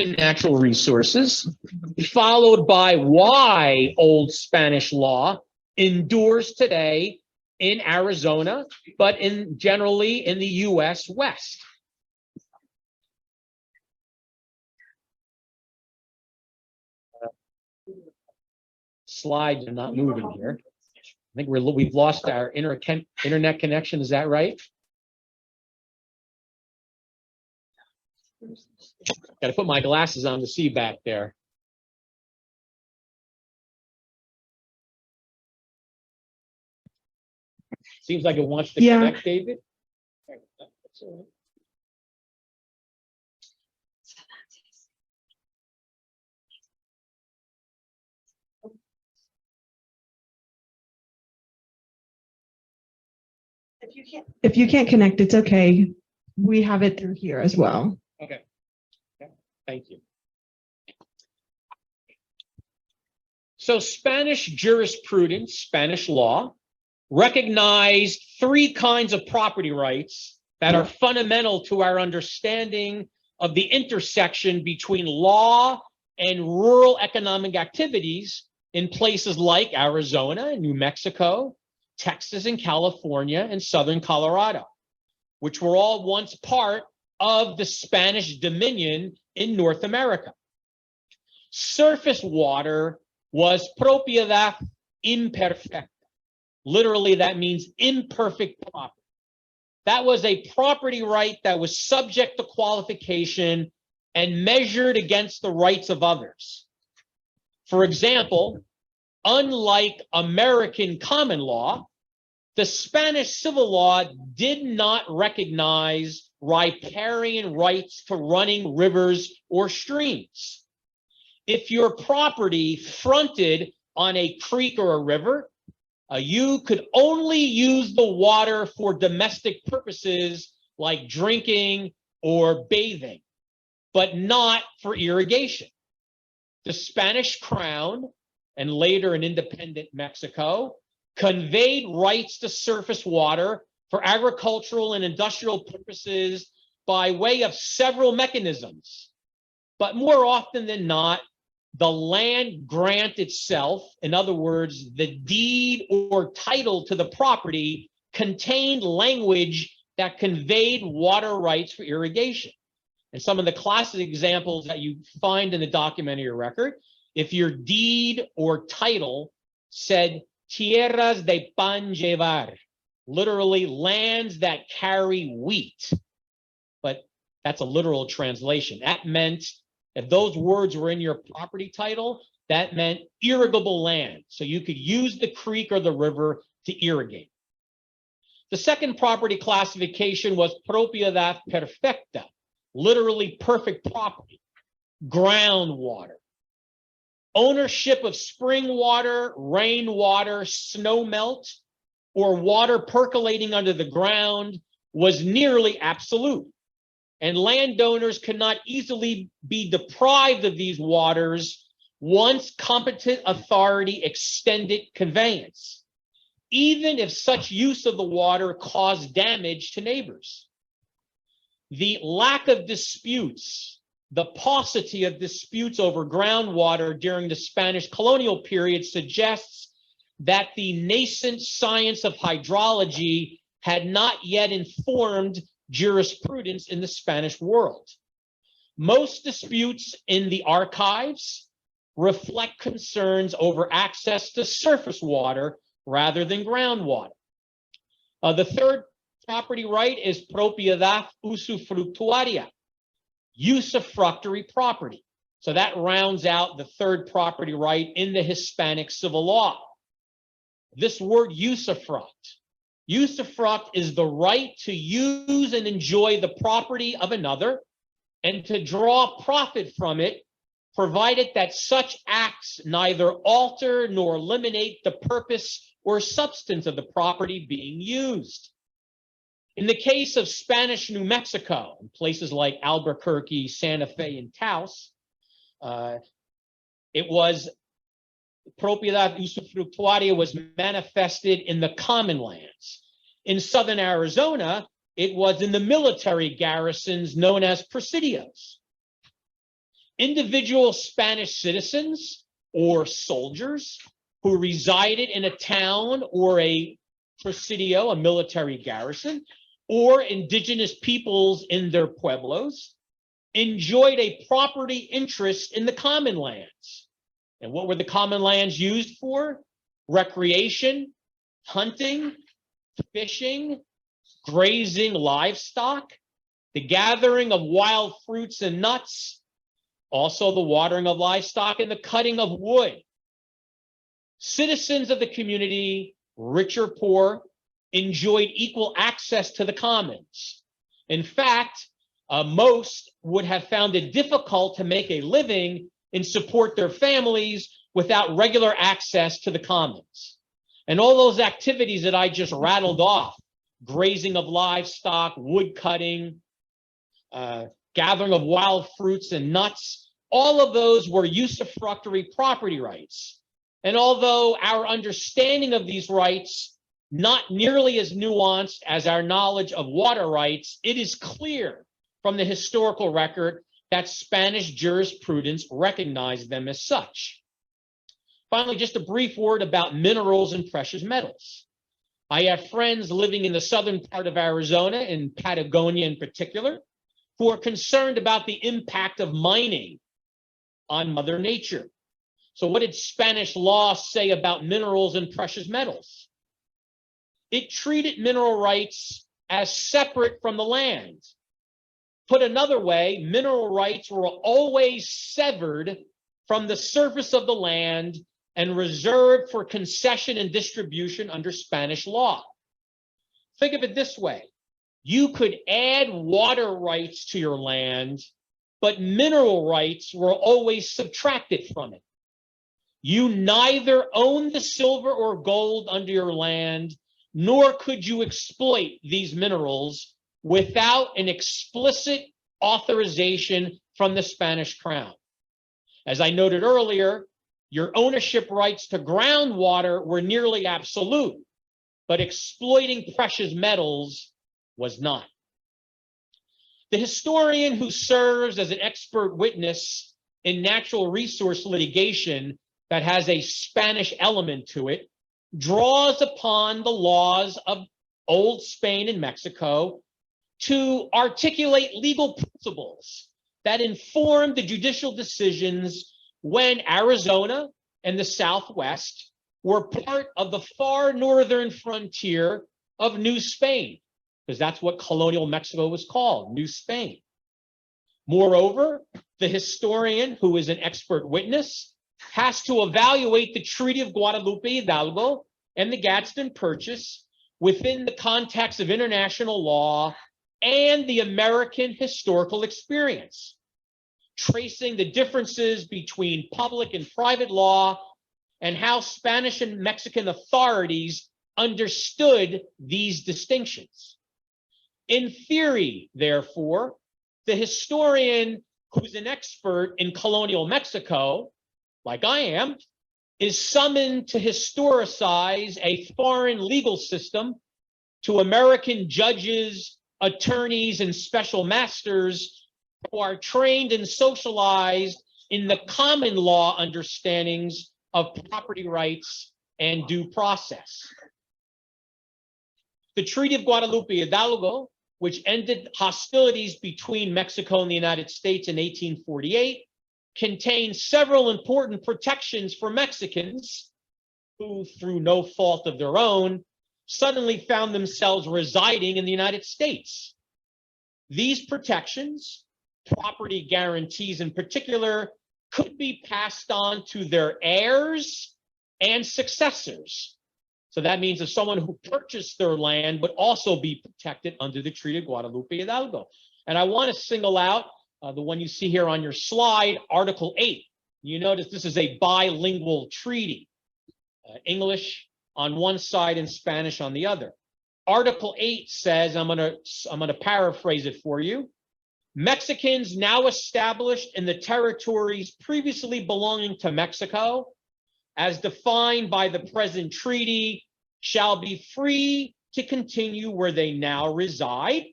natural resources, followed by why old Spanish law endures today in Arizona, but generally in the U.S. West. Slides are not moving here. I think we've lost our internet connection. Is that right? Got to put my glasses on to see back there. Seems like it wants to connect, David. That's all right. If you can't connect, it's okay. We have it through here as well. Okay. Yeah. Thank you. So Spanish jurisprudence, Spanish law, recognized three kinds of property rights that are fundamental to our understanding of the intersection between law and rural economic activities in places like Arizona and New Mexico, Texas and California, and southern Colorado, which were all once part of the Spanish dominion in North America. Surface water was propiedad imperfecta. Literally, that means imperfect property. That was a property right that was subject to qualification and measured against the rights of others. For example, unlike American common law, the Spanish civil law did not recognize riparian rights to running rivers or streams. If your property fronted on a creek or a river, you could only use the water for domestic purposes like drinking or bathing, but not for irrigation. The Spanish crown, and later in independent Mexico, conveyed rights to surface water for agricultural and industrial purposes by way of several mechanisms. But more often than not, the land grant itself, in other words, the deed or title to the property, contained language that conveyed water rights for irrigation. And some of the classic examples that you find in the documentary record, if your deed or title said tierras de pan llevar, literally lands that carry wheat, but that's a literal translation. That meant if those words were in your property title, that meant irrigable land. So you could use the creek or the river to irrigate. The second property classification was propiedad perfecta, literally perfect property, groundwater. Ownership of spring water, rainwater, snow melt, or water percolating under the ground was nearly absolute, and landowners could not easily be deprived of these waters once competent authority extended conveyance, even if such use of the water caused damage to neighbors. The lack of disputes, the paucity of disputes over groundwater during the Spanish colonial period suggests that the nascent science of hydrology had not yet informed jurisprudence in the Spanish world. Most disputes in the archives reflect concerns over access to surface water rather than groundwater. The third property right is propiedad usufructuaria, usufructory property. So that rounds out the third property right in the Hispanic civil law. This word usufruct. Usufruct is the right to use and enjoy the property of another and to draw profit from it, provided that such acts neither alter nor eliminate the purpose or substance of the property being used. In the case of Spanish New Mexico, in places like Albuquerque, Santa Fe, and Taos, it was propiedad usufructuaria was manifested in the common lands. In southern Arizona, it was in the military garrisons known as presidios. Individual Spanish citizens or soldiers who resided in a town or a presidio, a military garrison, or indigenous peoples in their pueblos, enjoyed a property interest in the common lands. And what were the common lands used for? Recreation, hunting, fishing, grazing livestock, the gathering of wild fruits and nuts, also the watering of livestock and the cutting of wood. Citizens of the community, rich or poor, enjoyed equal access to the commons. In fact, most would have found it difficult to make a living and support their families without regular access to the commons. And all those activities that I just rattled off, grazing of livestock, wood cutting, gathering of wild fruits and nuts, all of those were usufructory property rights. And although our understanding of these rights not nearly as nuanced as our knowledge of water rights, it is clear from the historical record that Spanish jurisprudence recognized them as such. Finally, just a brief word about minerals and precious metals. I have friends living in the southern part of Arizona, in Patagonia in particular, who are concerned about the impact of mining on Mother Nature. So what did Spanish law say about minerals and precious metals? It treated mineral rights as separate from the land. Put another way, mineral rights were always severed from the surface of the land and reserved for concession and distribution under Spanish law. Think of it this way. You could add water rights to your land, but mineral rights were always subtracted from it. You neither owned the silver or gold under your land, nor could you exploit these minerals without an explicit authorization from the Spanish crown. As I noted earlier, your ownership rights to groundwater were nearly absolute, but exploiting precious metals was not. The historian who serves as an expert witness in natural resource litigation that has a Spanish element to it draws upon the laws of old Spain and Mexico to articulate legal principles that inform the judicial decisions when Arizona and the Southwest were part of the far northern frontier of New Spain, because that's what colonial Mexico was called, New Spain. Moreover, the historian, who is an expert witness, has to evaluate the Treaty of Guadalupe, Hidalgo, and the Gadsden Purchase within the context of international law and the American historical experience, tracing the differences between public and private law and how Spanish and Mexican authorities understood these distinctions. In theory, therefore, the historian who's an expert in colonial Mexico, like I am, is summoned to historicize a foreign legal system to American judges, attorneys, and special masters who are trained and socialized in the common law understandings of property rights and due process. The Treaty of Guadalupe Hidalgo, which ended hostilities between Mexico and the United States in 1848, contains several important protections for Mexicans who, through no fault of their own, suddenly found themselves residing in the United States. These protections, property guarantees in particular, could be passed on to their heirs and successors. So that means that someone who purchased their land would also be protected under the Treaty of Guadalupe Hidalgo. And I want to single out the one you see here on your slide, Article 8. You notice this is a bilingual treaty, English on one side and Spanish on the other. Article 8 says, I'm gonna paraphrase it for you. Mexicans now established in the territories previously belonging to Mexico, as defined by the present treaty, shall be free to continue where they now reside,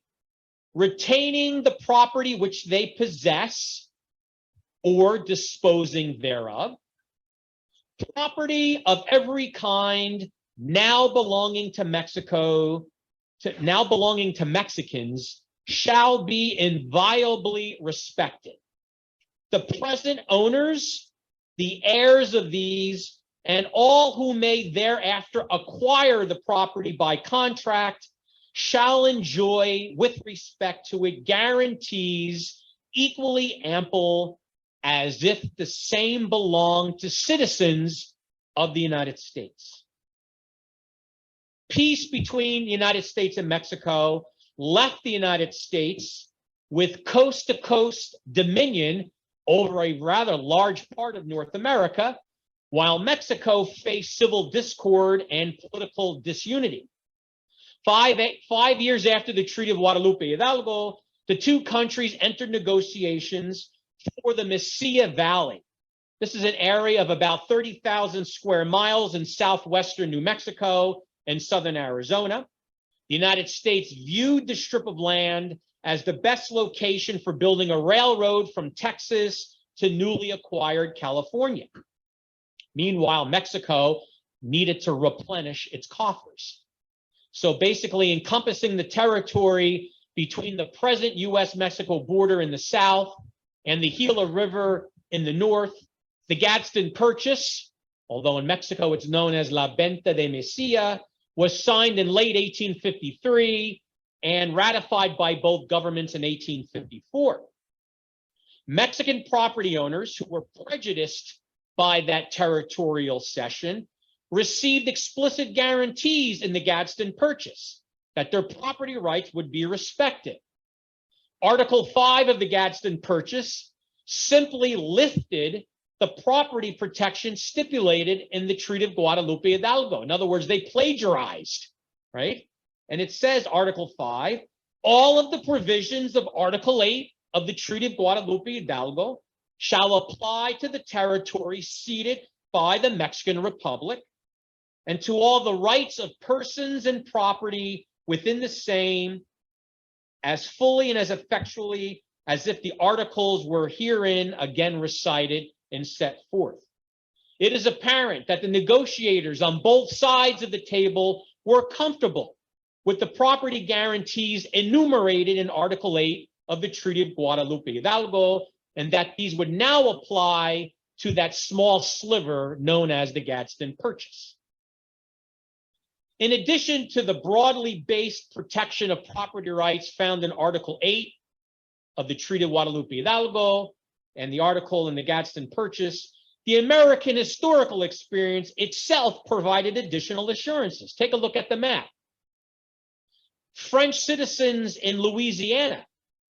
retaining the property which they possess or disposing thereof. Property of every kind now belonging to Mexico, now belonging to Mexicans, shall be inviolably respected. The present owners, the heirs of these, and all who may thereafter acquire the property by contract shall enjoy, with respect to it, guarantees equally ample as if the same belonged to citizens of the United States. Peace between the United States and Mexico left the United States with coast-to-coast dominion over a rather large part of North America, while Mexico faced civil discord and political disunity. 5 years after the Treaty of Guadalupe Hidalgo, the two countries entered negotiations for the Mesilla Valley. This is an area of about 30,000 square miles in southwestern New Mexico and southern Arizona. The United States viewed the strip of land as the best location for building a railroad from Texas to newly acquired California. Meanwhile, Mexico needed to replenish its coffers. So basically encompassing the territory between the present US-Mexico border in the south and the Gila River in the north, the Gadsden Purchase, although in Mexico it's known as La Venta de Mesilla, was signed in late 1853 and ratified by both governments in 1854. Mexican property owners who were prejudiced by that territorial cession received explicit guarantees in the Gadsden Purchase that their property rights would be respected. Article 5 of the Gadsden Purchase simply lifted the property protection stipulated in the Treaty of Guadalupe Hidalgo. In other words, they plagiarized, right? And it says, Article 5, all of the provisions of Article 8 of the Treaty of Guadalupe Hidalgo shall apply to the territory ceded by the Mexican Republic and to all the rights of persons and property within the same as fully and as effectually as if the articles were herein again recited and set forth. It is apparent that the negotiators on both sides of the table were comfortable with the property guarantees enumerated in Article 8 of the Treaty of Guadalupe Hidalgo, and that these would now apply to that small sliver known as the Gadsden Purchase. In addition to the broadly based protection of property rights found in Article 8 of the Treaty of Guadalupe Hidalgo and the article in the Gadsden Purchase, the American historical experience itself provided additional assurances. Take a look at the map. French citizens in Louisiana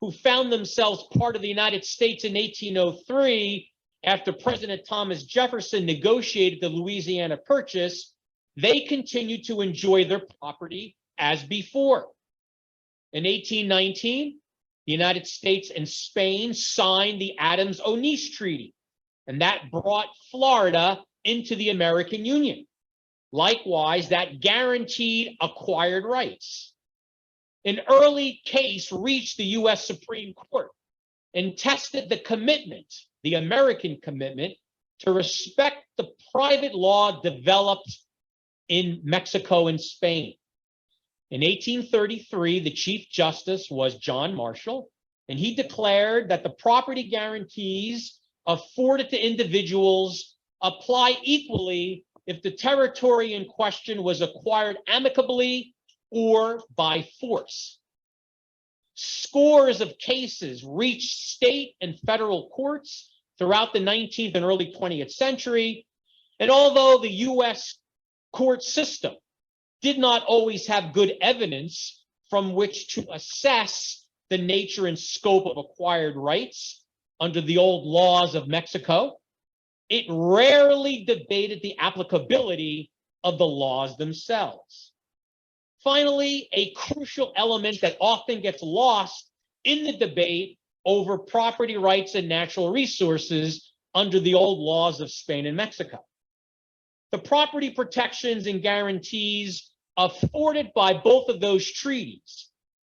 who found themselves part of the United States in 1803 after President Thomas Jefferson negotiated the Louisiana Purchase they continued to enjoy their property as before. In 1819, the United States and Spain signed the Adams-Onis Treaty, and that brought Florida into the American Union. Likewise, that guaranteed acquired rights. An early case reached the U.S. Supreme Court and tested the commitment, the American commitment, to respect the private law developed in Mexico and Spain. In 1833, the Chief Justice was John Marshall, and he declared that the property guarantees afforded to individuals apply equally if the territory in question was acquired amicably or by force. Scores of cases reached state and federal courts throughout the 19th and early 20th century, and although the U.S. court system did not always have good evidence from which to assess the nature and scope of acquired rights under the old laws of Mexico, it rarely debated the applicability of the laws themselves. Finally, a crucial element that often gets lost in the debate over property rights and natural resources under the old laws of Spain and Mexico. The property protections and guarantees afforded by both of those treaties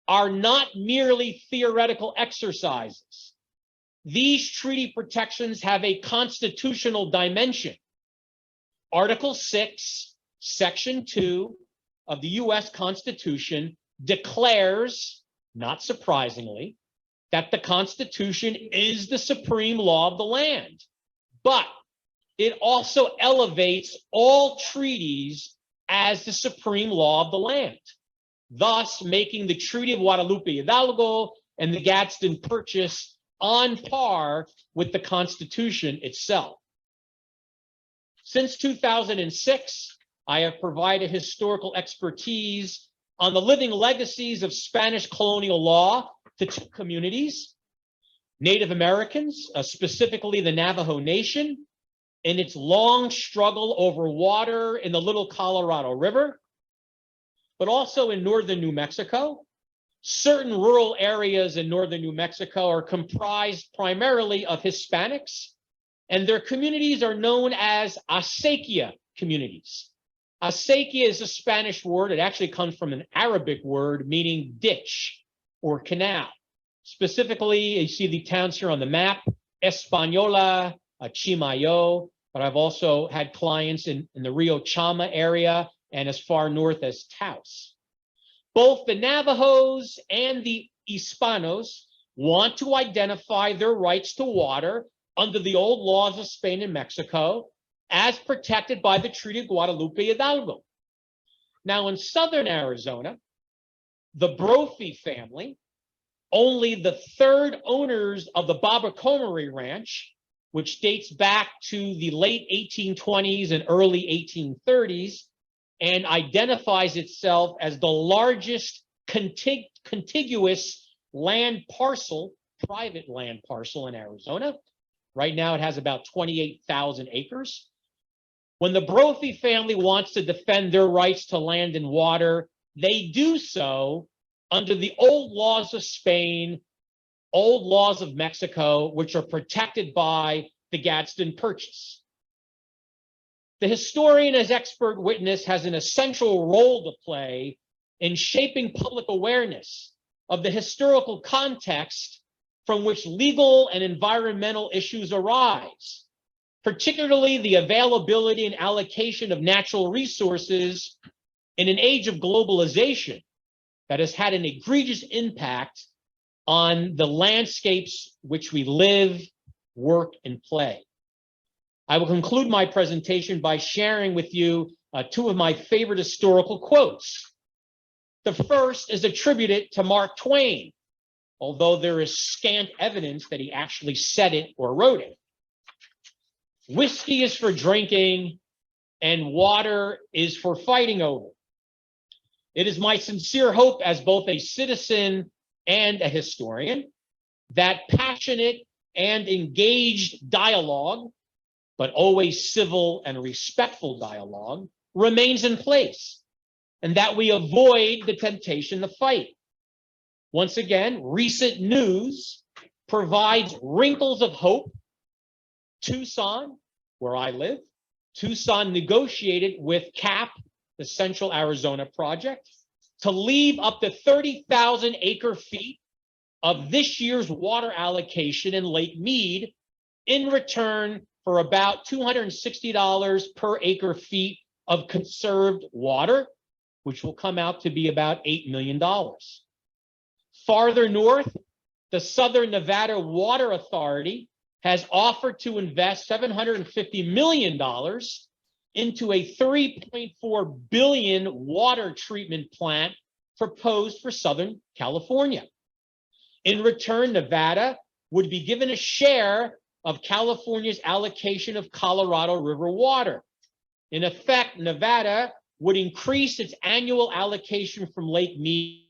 are not merely theoretical exercises. These treaty protections have a constitutional dimension. Article 6, Section 2 of the U.S. Constitution declares, not surprisingly, that the Constitution is the supreme law of the land, but it also elevates all treaties as the supreme law of the land, thus making the Treaty of Guadalupe Hidalgo and the Gadsden Purchase on par with the Constitution itself. Since 2006, I have provided historical expertise on the living legacies of Spanish colonial law to two communities, Native Americans, specifically the Navajo Nation, in its long struggle over water in the Little Colorado River, but also in northern New Mexico. Certain rural areas in northern New Mexico are comprised primarily of Hispanics, and their communities are known as acequia communities. Acequia is a Spanish word. It actually comes from an Arabic word meaning ditch or canal. Specifically, you see the towns here on the map, Española, Chimayo, but I've also had clients in the Rio Chama area and as far north as Taos. Both the Navajos and the Hispanos want to identify their rights to water under the old laws of Spain and Mexico as protected by the Treaty of Guadalupe Hidalgo. Now in southern Arizona, the Brophy family, only the third owners of the Babacomery Ranch, which dates back to the late 1820s and early 1830s, and identifies itself as the largest contiguous land parcel, private land parcel in Arizona. Right now it has about 28,000 acres. When the Brophy family wants to defend their rights to land and water, they do so under the old laws of Spain, old laws of Mexico, which are protected by the Gadsden Purchase. The historian as expert witness has an essential role to play in shaping public awareness of the historical context from which legal and environmental issues arise, particularly the availability and allocation of natural resources in an age of globalization that has had an egregious impact on the landscapes which we live, work, and play. I will conclude my presentation by sharing with you two of my favorite historical quotes. The first is attributed to Mark Twain, although there is scant evidence that he actually said it or wrote it. Whiskey is for drinking and water is for fighting over. It is my sincere hope as both a citizen and a historian that passionate and engaged dialogue, but always civil and respectful dialogue, remains in place and that we avoid the temptation to fight. Once again, recent news provides wrinkles of hope. Tucson, where I live, Tucson negotiated with CAP, the Central Arizona Project, to leave up to 30,000 acre-feet of this year's water allocation in Lake Mead in return for about $260 per acre-feet of conserved water, which will come out to be about $8 million. Farther north, the Southern Nevada Water Authority has offered to invest $750 million into a $3.4 billion water treatment plant proposed for Southern California. In return, Nevada would be given a share of California's allocation of Colorado River water. In effect, Nevada would increase its annual allocation from Lake Mead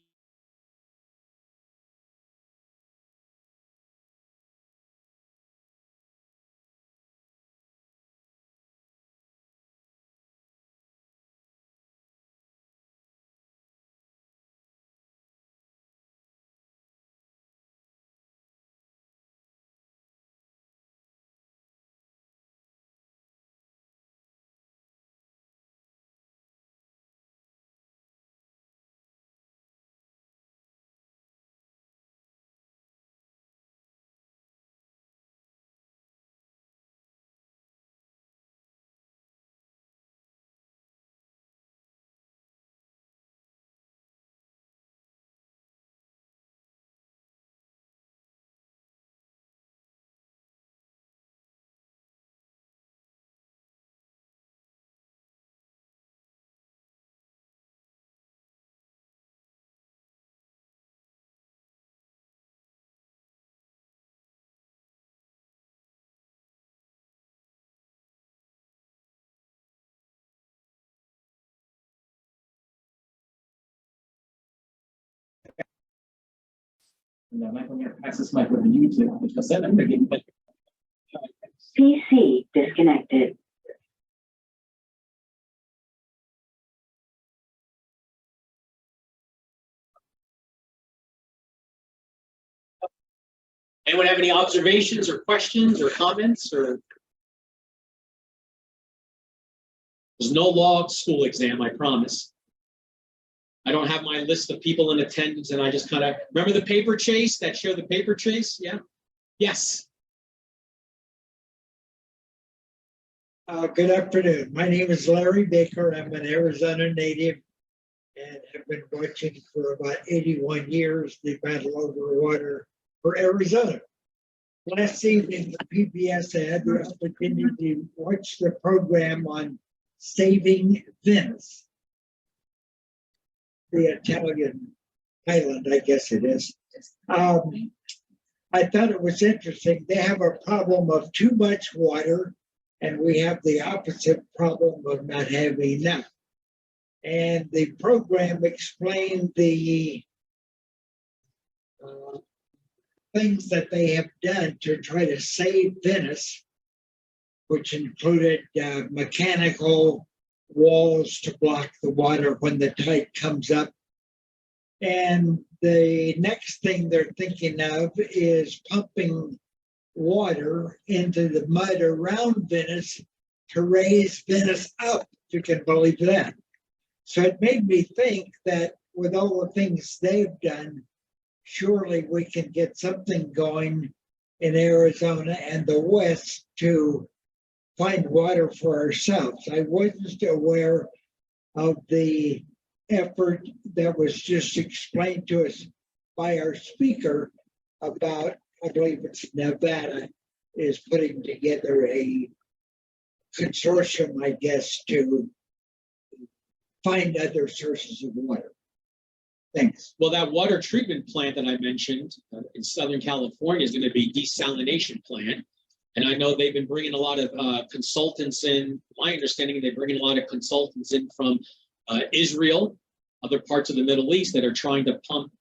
And then Michael, I'm going to pass this mic over to you to address that. I'm going to give you PC disconnected. Anyone have any observations or questions or comments? Or there's no law school exam, I promise. I don't have my list of people in attendance, and I just kind of remember the paper chase that showed the paper chase. Yeah. Yes. Good afternoon. My name is Larry Baker. I'm an Arizona native and have been watching for about 81 years the battle over water for Arizona. Last evening, the PBS, I had the opportunity to watch the program on saving Venice, the Italian island, I guess it is. I thought it was interesting. They have a problem of too much water, and we have the opposite problem of not having enough. And the program explained the things that they have done to try to save Venice, which included mechanical walls to block the water when the tide comes up. And the next thing they're thinking of is pumping water into the mud around Venice to raise Venice up, if you can believe that. So it made me think that with all the things they've done, surely we can get something going in Arizona and the West to find water for ourselves. I wasn't aware of the effort that was just explained to us by our speaker about, I believe it's Nevada, is putting together a consortium, I guess, to find other sources of water. Thanks. Well, that water treatment plant that I mentioned in Southern California is going to be a desalination plant. And I know they've been bringing a lot of consultants in. My understanding, they're bringing a lot of consultants in from Israel, other parts of the Middle East that are trying to pump,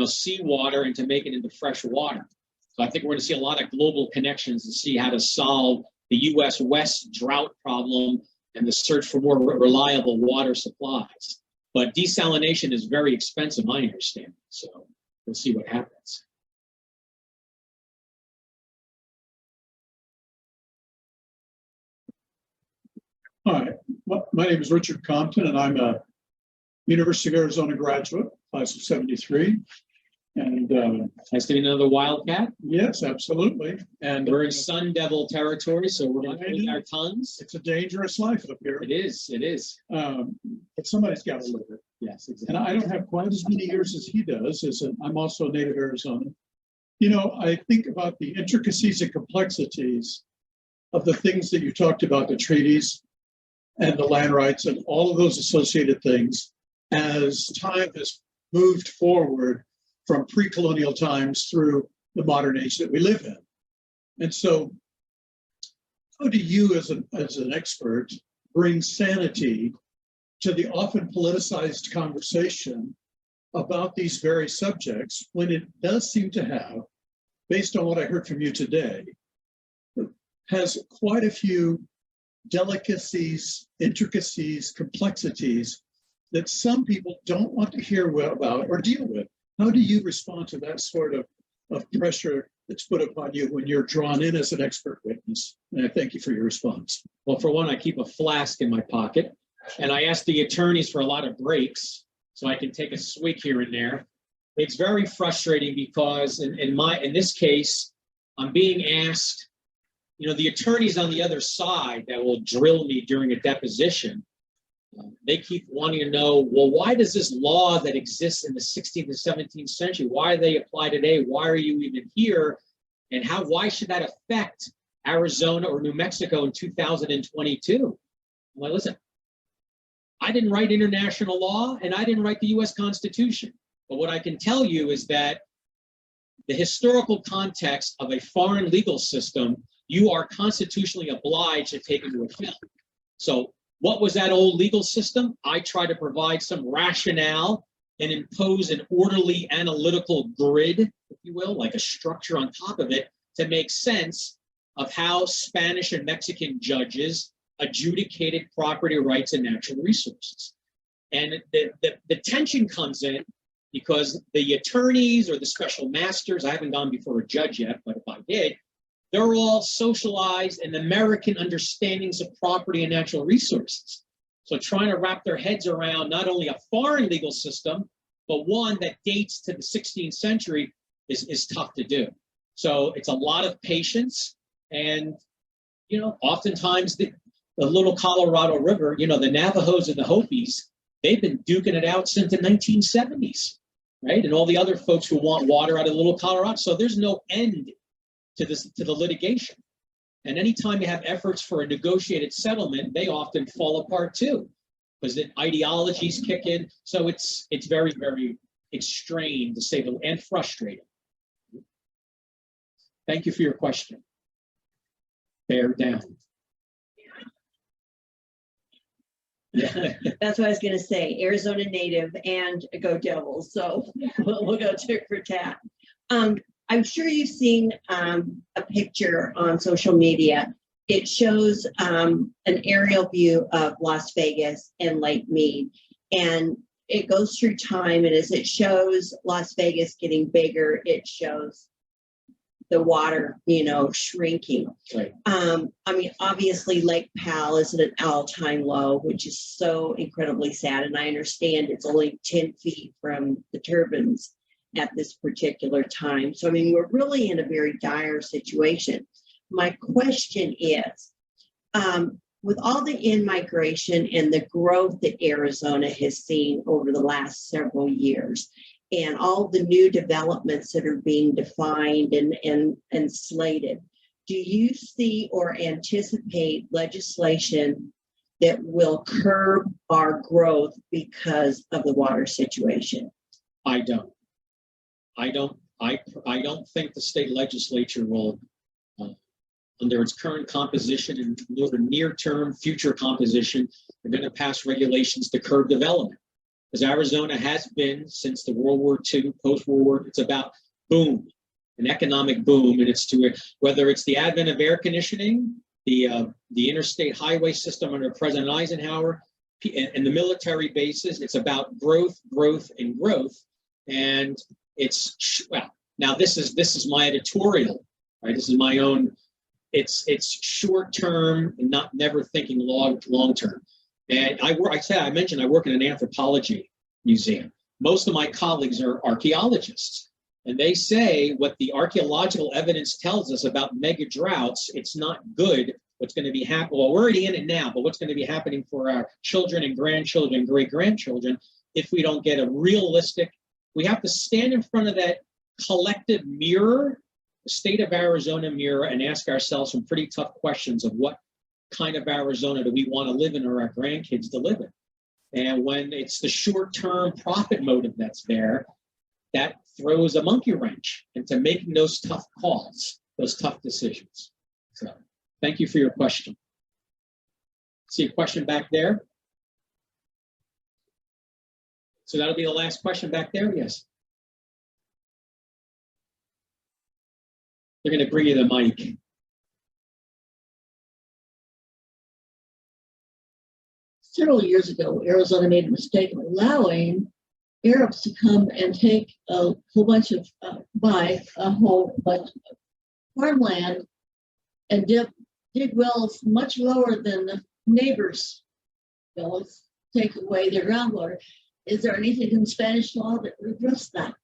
seawater and to make it into fresh water. So I think we're going to see a lot of global connections to see how to solve the U.S. West drought problem and the search for more reliable water supplies. But desalination is very expensive, I understand. So we'll see what happens. Hi, my name is Richard Compton, and I'm a University of Arizona graduate, class of '73. And Nice to meet another Wildcat. yes, absolutely. And We're in Sun Devil territory, so we're going to hold our tongues. it's a dangerous life up here. It is, it is. But somebody's got to live it. Yes, And exactly. I don't have quite as many years as he does, I'm also a native Arizonan. You know, I think about the intricacies and complexities of the things that you talked about, the treaties and the land rights and all of those associated things as time has moved forward from pre-colonial times through the modern age that we live in. And so how do you as an expert bring sanity to the often politicized conversation about these very subjects when it does seem to have, based on what I heard from you today, has quite a few delicacies, intricacies, complexities that some people don't want to hear about or deal with? How do you respond to that sort of pressure that's put upon you when you're drawn in as an expert witness? And I thank you for your response. Well, for one, I keep a flask in my pocket, and I ask the attorneys for a lot of breaks so I can take a swig here and there. It's very frustrating because in this case, I'm being asked, you know, the attorneys on the other side that will drill me during a deposition, they keep wanting to know, well, why does this law that exists in the 16th and 17th century, why do they apply today? Why are you even here? And why should that affect Arizona or New Mexico in 2022? I'm like, listen, I didn't write international law and I didn't write the US Constitution. But what I can tell you is that the historical context of a foreign legal system, you are constitutionally obliged to take into account. So what was that old legal system? I try to provide some rationale and impose an orderly analytical grid, if you will, like a structure on top of it to make sense of how Spanish and Mexican judges adjudicated property rights and natural resources. And the tension comes in because the attorneys or the special masters, I haven't gone before a judge yet, but if I did, they're all socialized in American understandings of property and natural resources. So trying to wrap their heads around not only a foreign legal system, but one that dates to the 16th century is tough to do. So it's a lot of patience. And, you know, oftentimes the little Colorado River, you know, the Navajos and the Hopis, they've been duking it out since the 1970s, right? And all the other folks who want water out of little Colorado. So there's no end to the litigation. And anytime you have efforts for a negotiated settlement, they often fall apart too, because the ideologies kick in. So it's very, very strained to say the least, and frustrating. Thank you for your question. Bear down. That's what I was gonna say, Arizona native and go Devils. So we'll go tick for tat. I'm sure you've seen a picture on social media. It shows an aerial view of Las Vegas and Lake Mead. And it goes through time, and as it shows Las Vegas getting bigger, it shows the water, you know, shrinking. Right. I mean, obviously Lake Powell is at an all-time low, which is so incredibly sad. And I understand it's only 10 feet from the turbines at this particular time. So, I mean, we're really in a very dire situation. My question is, with all the in-migration and the growth that Arizona has seen over the last several years, and all the new developments that are being defined and slated, do you see or anticipate legislation that will curb our growth because of the water situation? I don't. I don't think the state legislature will, under its current composition and near-term future composition, they're going to pass regulations to curb development. Because Arizona has been, since the World War II, post-World War, it's about boom, an economic boom, and it's to whether it's the advent of air conditioning, the interstate highway system under President Eisenhower, and the military bases. It's about growth, growth, and growth. And it's, well, now this is my editorial, right? This is my own. It's short term and never thinking long term. And I mentioned I work in an anthropology museum. Most of my colleagues are archaeologists, and they say what the archaeological evidence tells us about mega droughts, it's not good. What's going to be happening? Well, we're already in it now, but what's going to be happening for our children and grandchildren, great grandchildren, if we don't get a realistic, we have to stand in front of that collective mirror, the state of Arizona mirror, and ask ourselves some pretty tough questions of what kind of Arizona do we want to live in, or our grandkids to live in. And when it's the short-term profit motive that's there, that throws a monkey wrench into making those tough calls, those tough decisions. So thank you for your question. See a question back there? So that'll be the last question back there? Yes. They're going to bring you the mic. Several years ago, Arizona made a mistake of allowing Arabs to come and take a whole bunch of, buy a whole bunch of farmland and dig wells much lower than the neighbors' wells, take away their groundwater. Is there anything in Spanish law that would address that?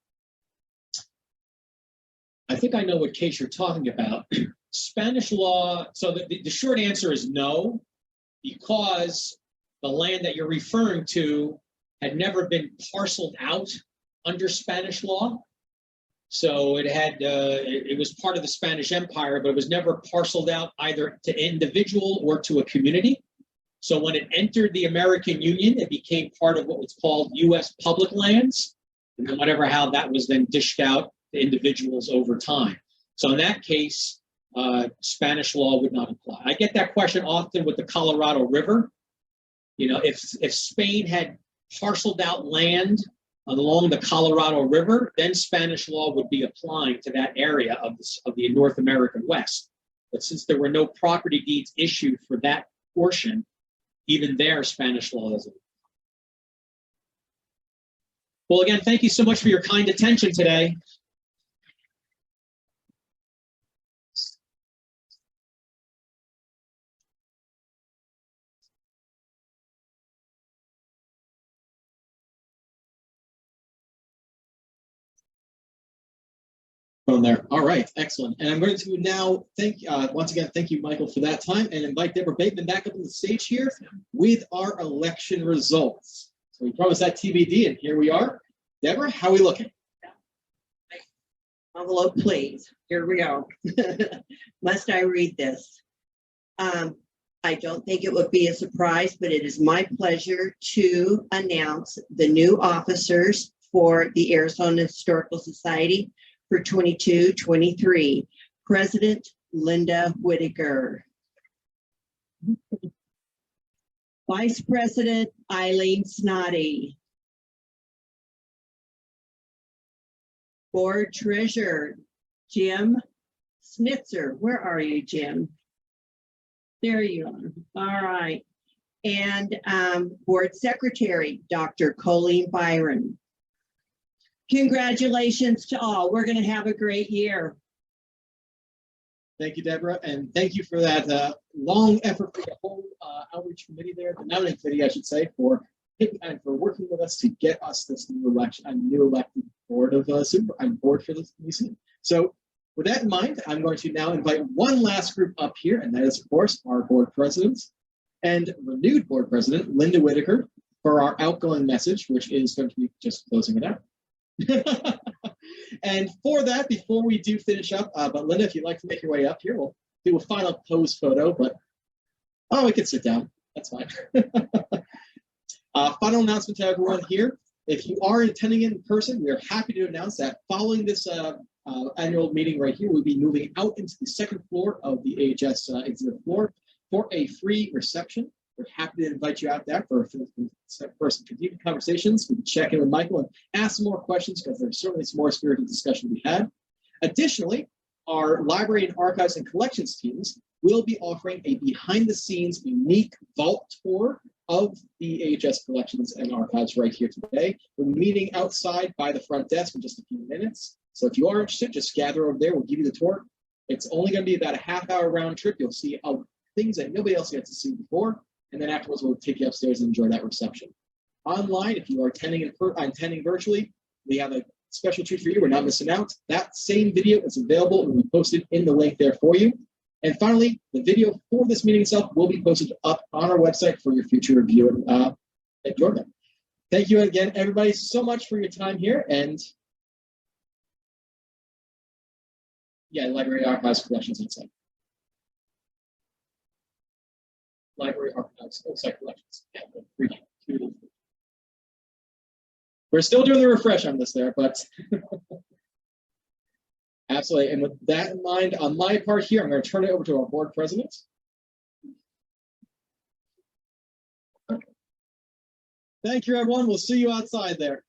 I think I know what case you're talking about. Spanish law, so the short answer is no, because the land that you're referring to had never been parceled out under Spanish law. So it had, it was part of the Spanish Empire, but it was never parceled out either to individual or to a community. So when it entered the American Union, it became part of what was called U.S. public lands, and then whatever how that was then dished out to individuals over time. So in that case, Spanish law would not apply. I get that question often with the Colorado River. You know, if Spain had parceled out land along the Colorado River, then Spanish law would be applying to that area of the North American West. But since there were no property deeds issued for that portion, even there, Spanish law doesn't. Well, again, thank you so much for your kind attention today. From there. All right, excellent. And I'm going to now once again, thank you, Michael, for that time, and invite Deborah Bateman back up on the stage here with our election results. So we promised that TBD, and here we are. Deborah, how are we looking? Envelope, please. Here we go. Must I read this? I don't think it would be a surprise, but it is my pleasure to announce the new officers for the Arizona Historical Society for 22-23. President Linda Whitaker. Vice President Eileen Snoddy. Board Treasurer Jim Snitzer. Where are you, Jim? There you are. All right. And Board Secretary Dr. Colleen Byron. Congratulations to all. We're going to have a great year. Thank you, Deborah, and thank you for that long effort for the whole outreach committee there, the nominating committee, I should say, for working with us to get us this new election, a new elected board of board for this museum. So, with that in mind, I'm going to now invite one last group up here, and that is, of course, our board presidents and renewed board president Linda Whitaker for our outgoing message, which is going to be just closing it out. And for that, before we do finish up, but Linda, if you'd like to make your way up here, we'll do a final pose photo, but we can sit down. That's fine. Final announcement to everyone here. If you are attending in person, we are happy to announce that following this annual meeting right here, we'll be moving out into the second floor of the AHS exhibit floor for a free reception. We're happy to invite you out there for some continued conversations. We can check in with Michael and ask some more questions, because there's certainly some more spirited discussion to be had. Additionally, our library and archives and collections teams will be offering a behind-the-scenes unique vault tour of the AHS collections and archives right here today. We're meeting outside by the front desk in just a few minutes. So if you are interested, just gather over there. We'll give you the tour. It's only going to be about a half-hour round trip. You'll see things that nobody else gets to see before. And then afterwards, we'll take you upstairs and enjoy that reception. Online, if you are attending virtually, we have a special treat for you. We're not missing out. That same video is available and will be posted in the link there for you. And finally, the video for this meeting itself will be posted up on our website for your future review and enjoyment. Thank you again, everybody, so much for your time here. And yeah, library archives collections inside. Library archives outside collections. Yeah, we're still doing the refresh on this there, but absolutely. And with that in mind, on my part here, I'm going to turn it over to our board president. Thank you, everyone. We'll see you outside there.